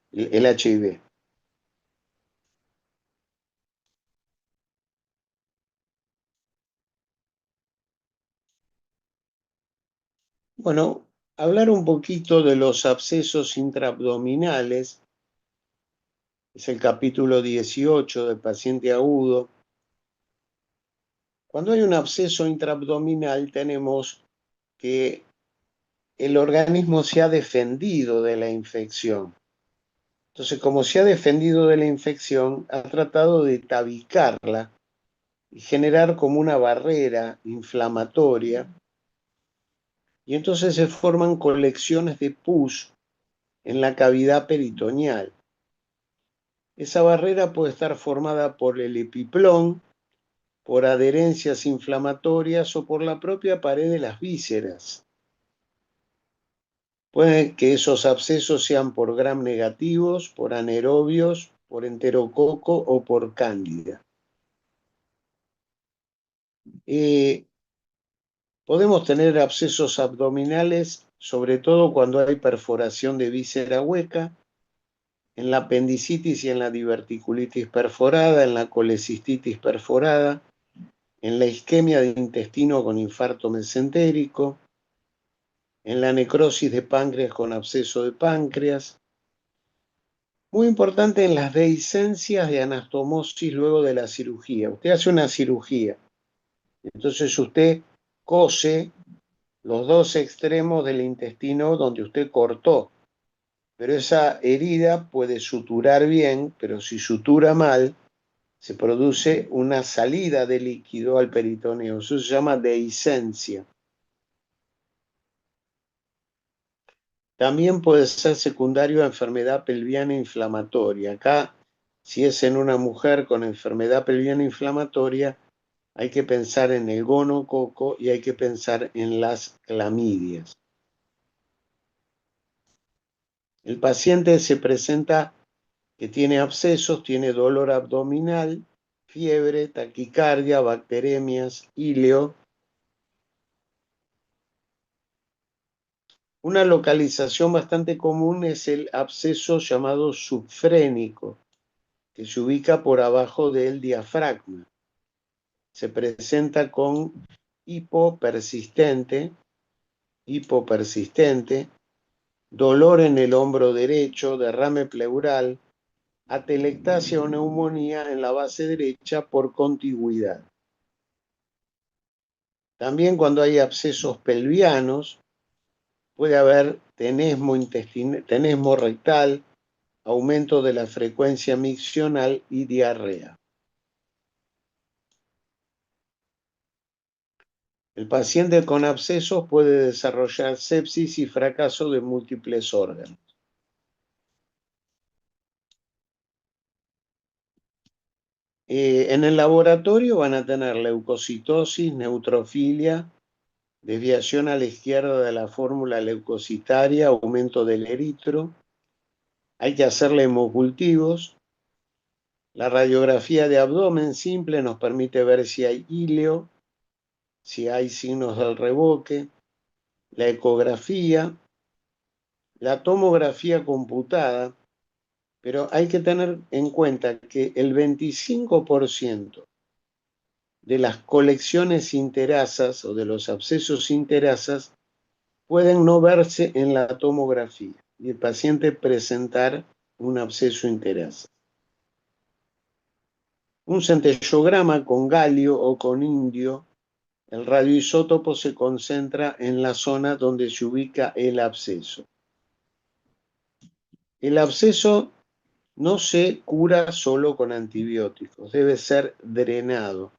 HIV. Bueno, hablar un poquito de los abscesos intraabdominales, es el capítulo 18 del paciente agudo. Cuando hay un absceso intraabdominal tenemos que el organismo se ha defendido de la infección. Entonces, como se ha defendido de la infección, ha tratado de tabicarla y generar como una barrera inflamatoria, y entonces se forman colecciones de pus en la cavidad peritoneal. Esa barrera puede estar formada por el epiplón, por adherencias inflamatorias o por la propia pared de las vísceras. Puede que esos abscesos sean por gram negativos, por anaerobios, por enterococo o por cándida. Podemos tener abscesos abdominales, sobre todo cuando hay perforación de víscera hueca, en la apendicitis y en la diverticulitis perforada, en la colecistitis perforada, en la isquemia de intestino con infarto mesentérico, en la necrosis de páncreas con absceso de páncreas. Muy importante en las dehiscencias de anastomosis luego de la cirugía. Usted hace una cirugía, entonces usted cose los dos extremos del intestino donde usted cortó, pero esa herida puede suturar bien, pero si sutura mal, se produce una salida de líquido al peritoneo. Eso se llama dehiscencia. También puede ser secundario a enfermedad pelviana inflamatoria. Acá, si es en una mujer con enfermedad pelviana inflamatoria, hay que pensar en el gonococo y hay que pensar en las clamidias. El paciente se presenta que tiene abscesos, tiene dolor abdominal, fiebre, taquicardia, bacteremias, íleo. Una localización bastante común es el absceso llamado subfrénico, que se ubica por abajo del diafragma. Se presenta con hipopersistente, dolor en el hombro derecho, derrame pleural, atelectasia o neumonía en la base derecha por contigüidad. También cuando hay abscesos pelvianos, puede haber tenesmo rectal, aumento de la frecuencia miccional y diarrea. El paciente con abscesos puede desarrollar sepsis y fracaso de múltiples órganos. En el laboratorio van a tener leucocitosis, neutrofilia, desviación a la izquierda de la fórmula leucocitaria, aumento del eritro. Hay que hacerle hemocultivos. La radiografía de abdomen simple nos permite ver si hay íleo, si hay signos del revoque. La ecografía, la tomografía computada, pero hay que tener en cuenta que el 25% de las colecciones interasas o de los abscesos interasas pueden no verse en la tomografía y el paciente presentar un absceso interasa. Un centellograma con galio o con indio, el radioisótopo se concentra en la zona donde se ubica el absceso. El absceso no se cura solo con antibióticos, debe ser drenado.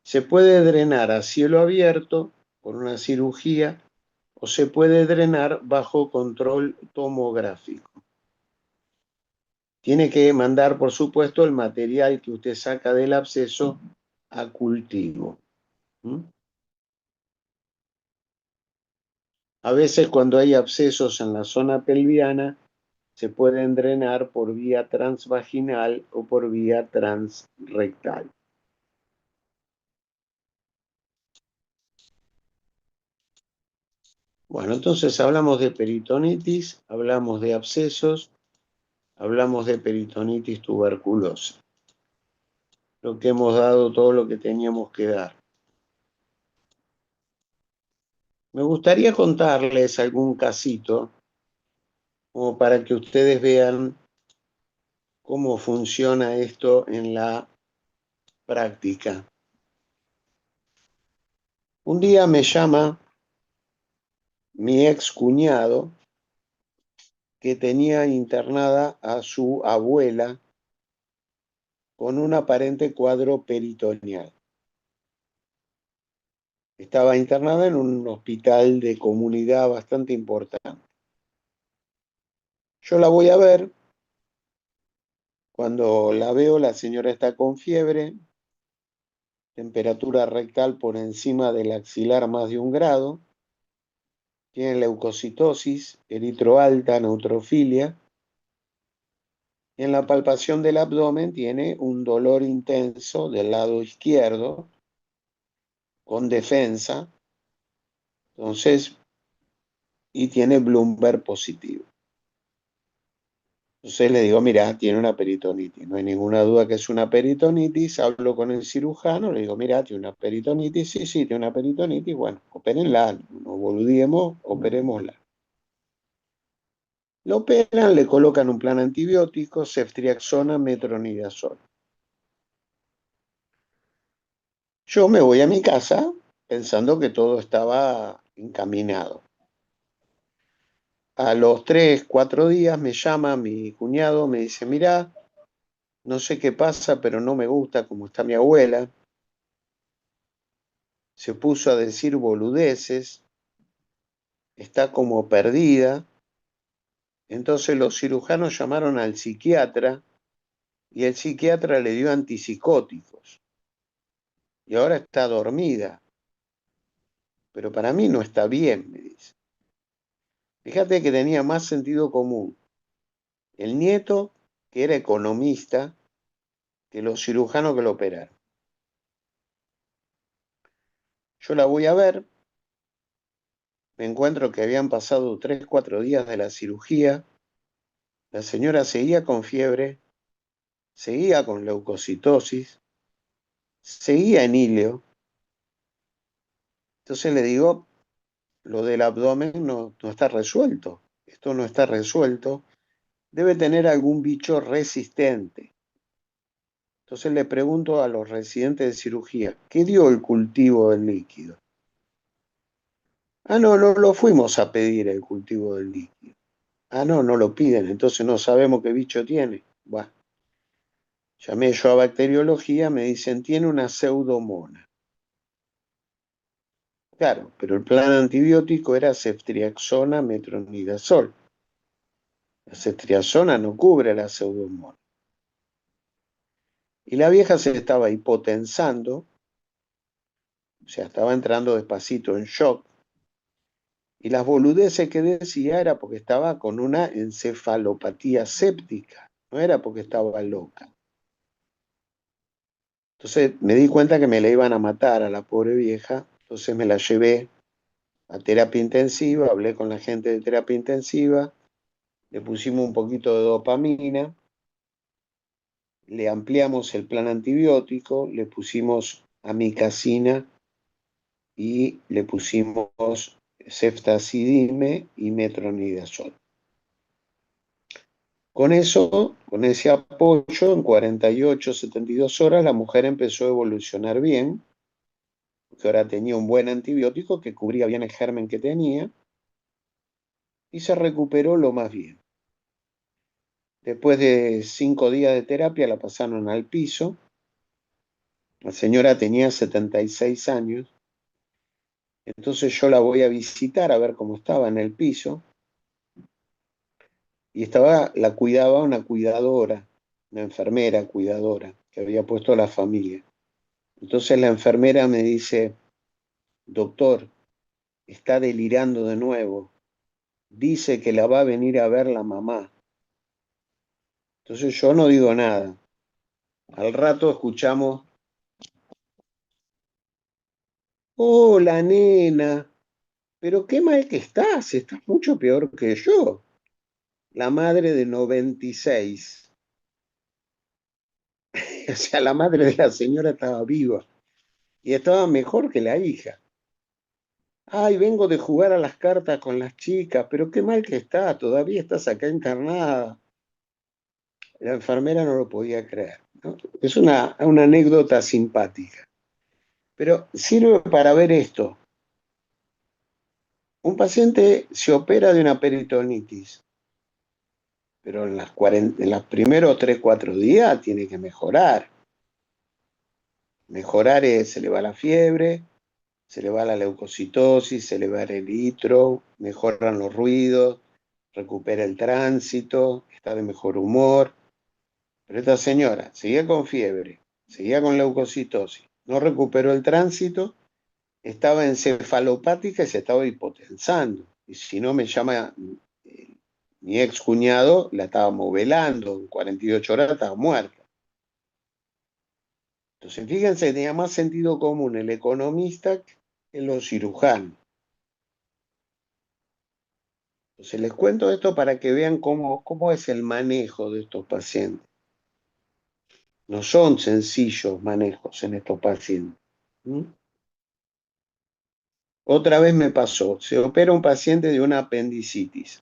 Se puede drenar a cielo abierto por una cirugía o se puede drenar bajo control tomográfico. Tiene que mandar, por supuesto, el material que usted saca del absceso a cultivo. A veces cuando hay abscesos en la zona pelviana, se pueden drenar por vía transvaginal o por vía transrectal. Bueno, entonces hablamos de peritonitis, hablamos de abscesos, hablamos de peritonitis tuberculosa. Lo que hemos dado, todo lo que teníamos que dar. Me gustaría contarles algún casito, como para que ustedes vean cómo funciona esto en la práctica. Un día me llama mi ex cuñado, que tenía internada a su abuela con un aparente cuadro peritoneal. Estaba internada en un hospital de comunidad bastante importante. Yo la voy a ver. Cuando la veo, la señora está con fiebre, temperatura rectal por encima del axilar más de 1 grado, tiene leucocitosis, eritro alta, neutrofilia, y en la palpación del abdomen tiene un dolor intenso del lado izquierdo, con defensa, entonces, y tiene Bloomberg positivo. Entonces le digo, mira, tiene una peritonitis, no hay ninguna duda que es una peritonitis. Hablo con el cirujano, le digo, mira, tiene una peritonitis, sí, tiene una peritonitis, bueno, opérenla, no boludiemos, operémosla. Lo operan, le colocan un plan antibiótico, ceftriaxona, metronidazol. Yo me voy a mi casa pensando que todo estaba encaminado. A los 3, 4 días me llama mi cuñado, me dice, mira, no sé qué pasa, pero no me gusta cómo está mi abuela. Se puso a decir boludeces, está como perdida. Entonces los cirujanos llamaron al psiquiatra y el psiquiatra le dio antipsicóticos. Y ahora está dormida. Pero para mí no está bien, me dice. Fíjate que tenía más sentido común el nieto, que era economista, que los cirujanos que lo operaron. Yo la voy a ver, me encuentro que habían pasado 3, 4 días de la cirugía, la señora seguía con fiebre, seguía con leucocitosis, seguía en hilo. Entonces le digo, lo del abdomen no está resuelto, esto no está resuelto, debe tener algún bicho resistente. Entonces le pregunto a los residentes de cirugía, ¿qué dio el cultivo del líquido? Ah, no lo fuimos a pedir el cultivo del líquido. Ah, no lo piden, entonces no sabemos qué bicho tiene. Bueno, llamé yo a bacteriología, me dicen, tiene una pseudomona. Claro, pero el plan antibiótico era ceftriaxona, metronidazol. La ceftriaxona no cubre la pseudomona. Y la vieja se estaba hipotensando, o sea, estaba entrando despacito en shock. Y las boludeces que decía era porque estaba con una encefalopatía séptica, no era porque estaba loca. Entonces me di cuenta que me la iban a matar a la pobre vieja, entonces me la llevé a terapia intensiva, hablé con la gente de terapia intensiva, le pusimos un poquito de dopamina, le ampliamos el plan antibiótico, le pusimos amikacina y le pusimos ceftazidime y metronidazol. Con eso, con ese apoyo, en 48, 72 horas, la mujer empezó a evolucionar bien, porque ahora tenía un buen antibiótico que cubría bien el germen que tenía, y se recuperó lo más bien. Después de 5 días de terapia la pasaron al piso. La señora tenía 76 años, entonces yo la voy a visitar a ver cómo estaba en el piso, y la cuidaba una cuidadora, una enfermera cuidadora, que había puesto la familia. Entonces la enfermera me dice: doctor, está delirando de nuevo, dice que la va a venir a ver la mamá. Entonces yo no digo nada. Al rato escuchamos: hola nena, pero qué mal que estás mucho peor que yo. La madre de 96. O sea, la madre de la señora estaba viva y estaba mejor que la hija. Ay, vengo de jugar a las cartas con las chicas, pero qué mal que está, todavía estás acá internada. La enfermera no lo podía creer, ¿no? Es una anécdota simpática, pero sirve para ver esto. Un paciente se opera de una peritonitis, pero en los primeros 3, 4 días tiene que mejorar. Mejorar es: se le va la fiebre, se le va la leucocitosis, se le va el eritro, mejoran los ruidos, recupera el tránsito, está de mejor humor. Pero esta señora seguía con fiebre, seguía con leucocitosis, no recuperó el tránsito, estaba encefalopática y se estaba hipotensando. Y si no, me llama mi ex cuñado, la estábamos velando, en 48 horas estaba muerta. Entonces, fíjense, tenía más sentido común el economista que los cirujanos. Entonces, les cuento esto para que vean cómo es el manejo de estos pacientes. No son sencillos manejos en estos pacientes. ¿Mm? Otra vez me pasó, se opera un paciente de una apendicitis.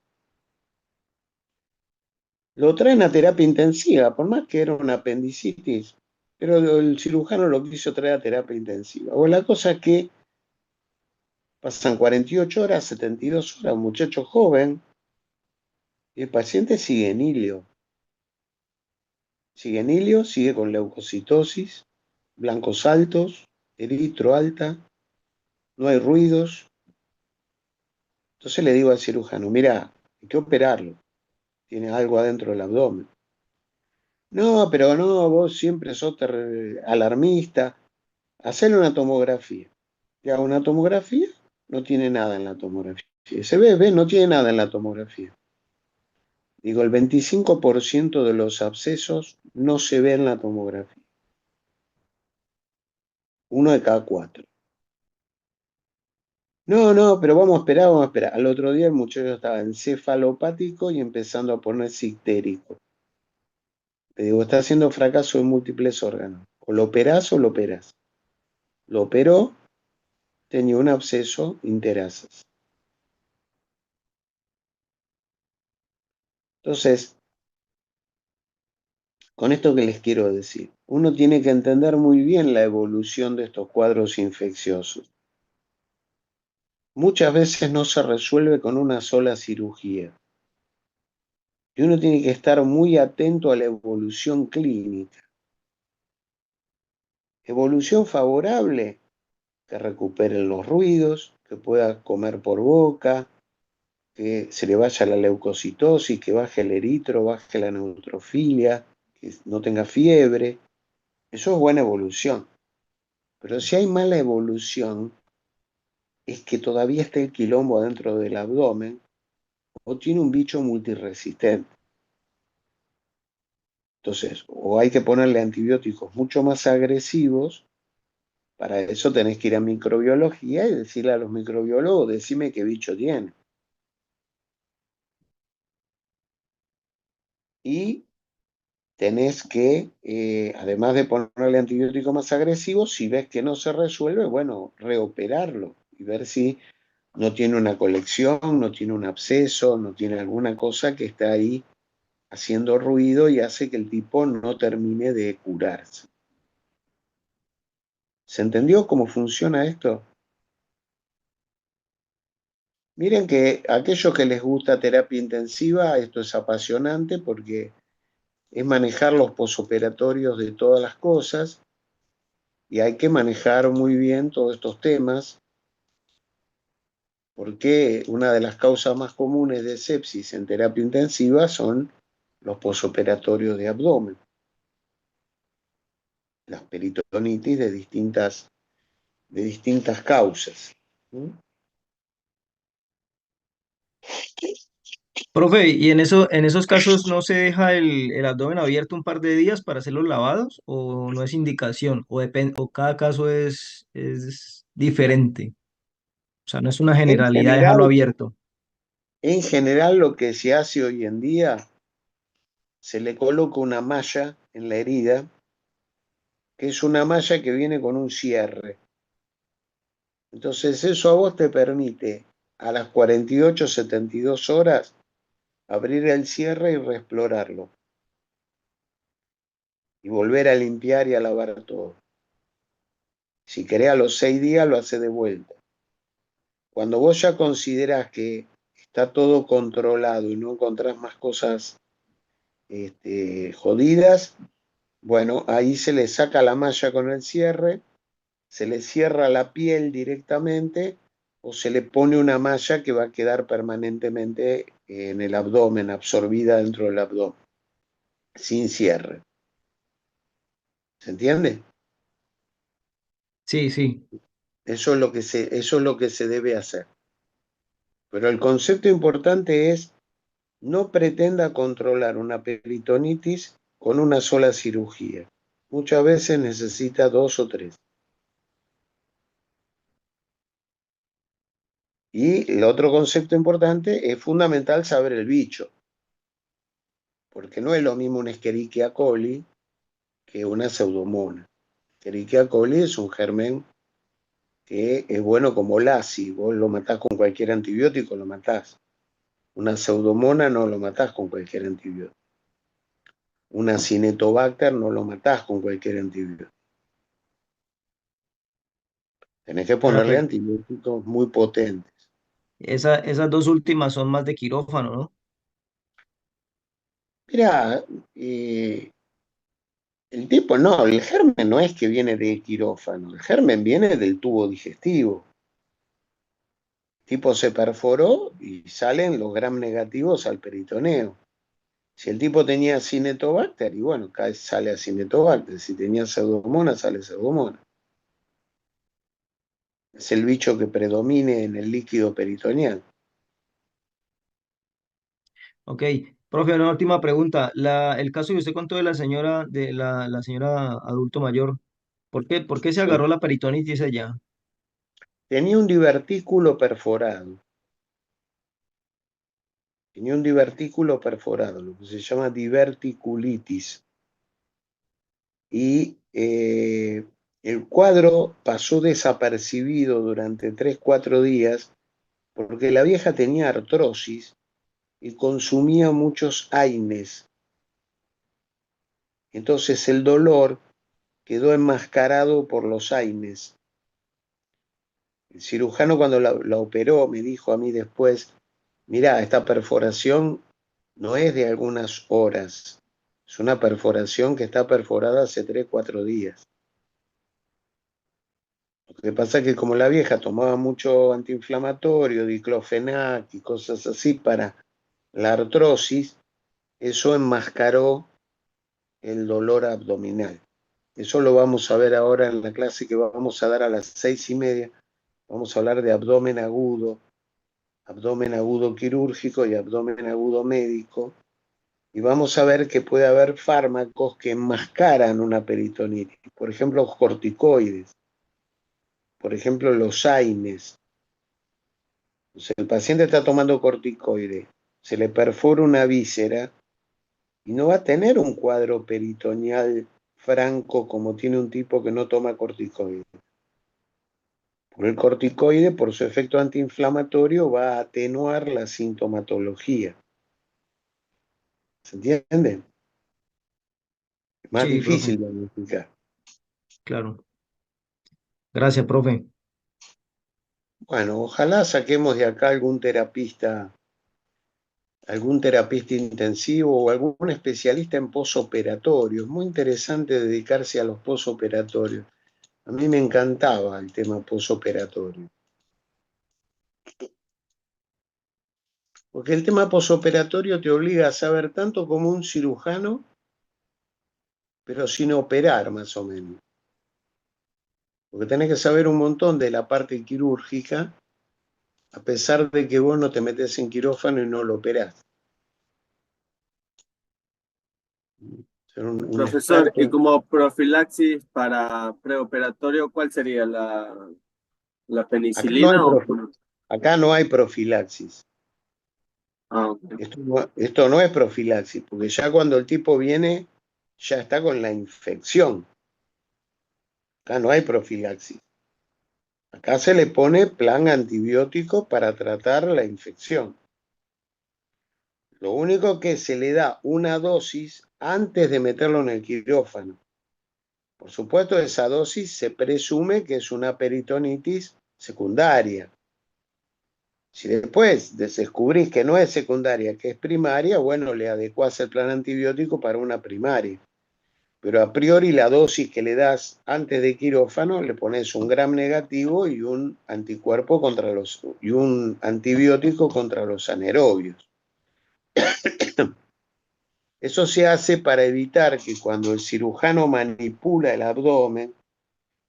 Lo traen a terapia intensiva, por más que era una apendicitis, pero el cirujano lo quiso traer a terapia intensiva. O la cosa es que pasan 48 horas, 72 horas, un muchacho joven, y el paciente sigue en hilio. Sigue en hilio, sigue con leucocitosis, blancos altos, eritro alta, no hay ruidos. Entonces le digo al cirujano: mira, hay que operarlo, tiene algo adentro del abdomen. No, pero no, vos siempre sos alarmista. Hacele una tomografía. Le hago una tomografía, no tiene nada en la tomografía. Se ve, no tiene nada en la tomografía. Digo, el 25% de los abscesos no se ve en la tomografía. Uno de cada 4. No, pero vamos a esperar, vamos a esperar. Al otro día el muchacho estaba encefalopático y empezando a ponerse ictérico. Le digo: está haciendo fracaso en múltiples órganos. O lo operás o lo operás. Lo operó, tenía un absceso interasas. Entonces, con esto que les quiero decir, uno tiene que entender muy bien la evolución de estos cuadros infecciosos. Muchas veces no se resuelve con una sola cirugía. Y uno tiene que estar muy atento a la evolución clínica. Evolución favorable: que recuperen los ruidos, que pueda comer por boca, que se le vaya la leucocitosis, que baje el eritro, baje la neutrofilia, que no tenga fiebre. Eso es buena evolución. Pero si hay mala evolución, es que todavía está el quilombo dentro del abdomen o tiene un bicho multiresistente. Entonces, o hay que ponerle antibióticos mucho más agresivos. Para eso tenés que ir a microbiología y decirle a los microbiólogos: decime qué bicho tiene. Y tenés que, además de ponerle antibióticos más agresivos, si ves que no se resuelve, bueno, reoperarlo y ver si no tiene una colección, no tiene un absceso, no tiene alguna cosa que está ahí haciendo ruido y hace que el tipo no termine de curarse. ¿Se entendió cómo funciona esto? Miren que a aquellos que les gusta terapia intensiva, esto es apasionante porque es manejar los posoperatorios de todas las cosas y hay que manejar muy bien todos estos temas porque una de las causas más comunes de sepsis en terapia intensiva son los posoperatorios de abdomen, las peritonitis de distintas causas. ¿Mm? Profe, ¿y en esos casos no se deja el abdomen abierto un par de días para hacer los lavados o no es indicación o cada caso es diferente? O sea, no es una En generalidad dejarlo general, abierto. en general lo que se hace hoy en día, se le coloca una malla en la herida, que es una malla que viene con un cierre. Entonces eso a vos te permite a las 48, 72 horas abrir el cierre y reexplorarlo y volver a limpiar y a lavar todo. Si querés a los 6 días lo hace de vuelta. Cuando vos ya considerás que está todo controlado y no encontrás más cosas jodidas, bueno, ahí se le saca la malla con el cierre, se le cierra la piel directamente o se le pone una malla que va a quedar permanentemente en el abdomen, absorbida dentro del abdomen, sin cierre. ¿Se entiende? Sí, sí. Eso es lo que se debe hacer. Pero el concepto importante es no pretenda controlar una peritonitis con una sola cirugía. Muchas veces necesita 2 o 3. Y el otro concepto importante es fundamental saber el bicho, porque no es lo mismo una Escherichia coli que una pseudomonas. Escherichia coli es un germen que es bueno como LASI, vos lo matás con cualquier antibiótico, lo matás. Una pseudomonas no lo matás con cualquier antibiótico. Una Cinetobacter no lo matás con cualquier antibiótico. Tenés que Ah, ponerle ok. antibióticos muy potentes. Esas dos últimas son más de quirófano, ¿no? Mira, el tipo no, el germen no es que viene de quirófano, el germen viene del tubo digestivo. El tipo se perforó y salen los gram negativos al peritoneo. Si el tipo tenía Cinetobacter, y bueno, acá sale a Cinetobacter. Si tenía Pseudomonas, sale Pseudomonas. Es el bicho que predomine en el líquido peritoneal. Ok. Profe, una última pregunta. El caso que usted contó de la señora adulto mayor, por qué se Sí. agarró la peritonitis ella? Tenía un divertículo perforado. Tenía un divertículo perforado, lo que se llama diverticulitis. Y el cuadro pasó desapercibido durante 3, 4 días porque la vieja tenía artrosis y consumía muchos AINES. Entonces el dolor quedó enmascarado por los AINES. El cirujano cuando la operó me dijo a mí después, mirá, esta perforación no es de algunas horas, es una perforación que está perforada hace 3, 4 días. Lo que pasa es que como la vieja tomaba mucho antiinflamatorio, diclofenac y cosas así para la artrosis, eso enmascaró el dolor abdominal. Eso lo vamos a ver ahora en la clase que vamos a dar a las 6:30. Vamos a hablar de abdomen agudo quirúrgico y abdomen agudo médico. Y vamos a ver que puede haber fármacos que enmascaran una peritonitis. Por ejemplo, los corticoides. Por ejemplo, los AINES. Entonces, el paciente está tomando corticoide, se le perfora una víscera y no va a tener un cuadro peritoneal franco como tiene un tipo que no toma corticoide. Porque el corticoide, por su efecto antiinflamatorio, va a atenuar la sintomatología. ¿Se entiende? Es más Sí, profe, difícil diagnosticar. claro. Gracias, profe. Bueno, ojalá saquemos de acá algún terapista intensivo o algún especialista en posoperatorio. Es muy interesante dedicarse a los posoperatorios. A mí me encantaba el tema posoperatorio. Porque el tema posoperatorio te obliga a saber tanto como un cirujano, pero sin operar más o menos. Porque tenés que saber un montón de la parte quirúrgica, a pesar de que vos no te metes en quirófano y no lo operás. Ser un Profesor, y experto. como profilaxis para preoperatorio, ¿cuál sería la Acá no hay, penicilina o no? acá no hay profilaxis. Ah, ok. Esto no es profilaxis, porque ya cuando el tipo viene, ya está con la infección. Acá no hay profilaxis. Acá se le pone plan antibiótico para tratar la infección. Lo único que se le da una dosis antes de meterlo en el quirófano. Por supuesto, esa dosis se presume que es una peritonitis secundaria. Si después descubrís que no es secundaria, que es primaria, bueno, le adecuás el plan antibiótico para una primaria. Pero a priori la dosis que le das antes de quirófano le pones un gram negativo y un anticuerpo y un antibiótico contra los anaerobios. Eso se hace para evitar que cuando el cirujano manipula el abdomen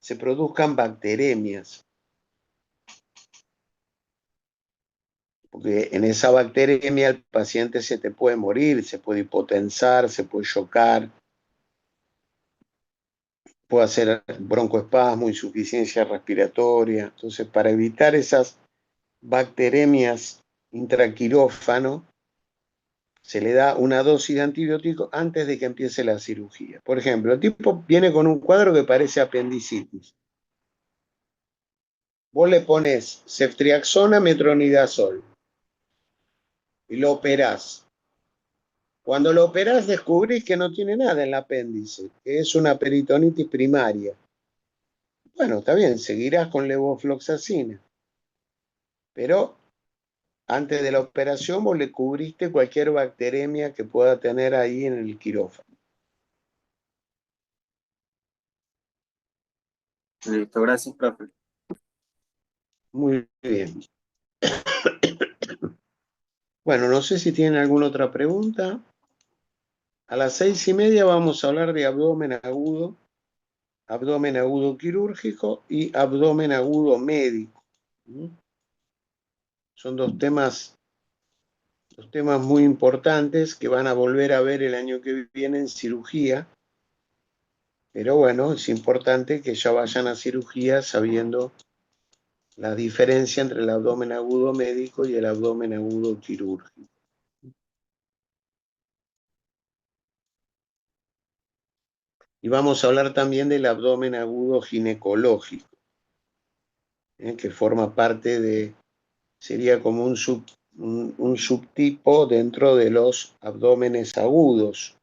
se produzcan bacteremias, porque en esa bacteremia el paciente se te puede morir, se puede hipotensar, se puede chocar, puede hacer broncoespasmo, insuficiencia respiratoria. Entonces, para evitar esas bacteremias intraquirófano, se le da una dosis de antibiótico antes de que empiece la cirugía. Por ejemplo, el tipo viene con un cuadro que parece apendicitis. Vos le pones ceftriaxona, metronidazol y lo operás. Cuando lo operás descubrís que no tiene nada en el apéndice, que es una peritonitis primaria. Bueno, está bien, seguirás con levofloxacina, pero antes de la operación vos le cubriste cualquier bacteremia que pueda tener ahí en el quirófano. Listo, gracias, profe. Muy bien. Bueno, no sé si tienen alguna otra pregunta. A las 6:30 vamos a hablar de abdomen agudo quirúrgico y abdomen agudo médico. Son dos temas muy importantes que van a volver a ver el año que viene en cirugía. Pero bueno, es importante que ya vayan a cirugía sabiendo la diferencia entre el abdomen agudo médico y el abdomen agudo quirúrgico. Y vamos a hablar también del abdomen agudo ginecológico, que forma parte sería como un subtipo dentro de los abdómenes agudos.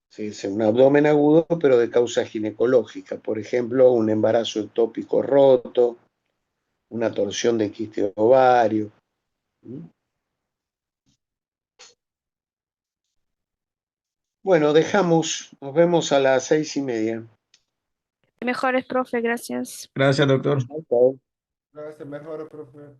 Sí, es un abdomen agudo, pero de causa ginecológica. Por ejemplo, un embarazo ectópico roto, una torsión de quiste de ovario. Bueno, dejamos. Nos vemos a las 6:30. Mejores, profe, gracias. Gracias, doctor. Ok. Gracias, mejor, profe.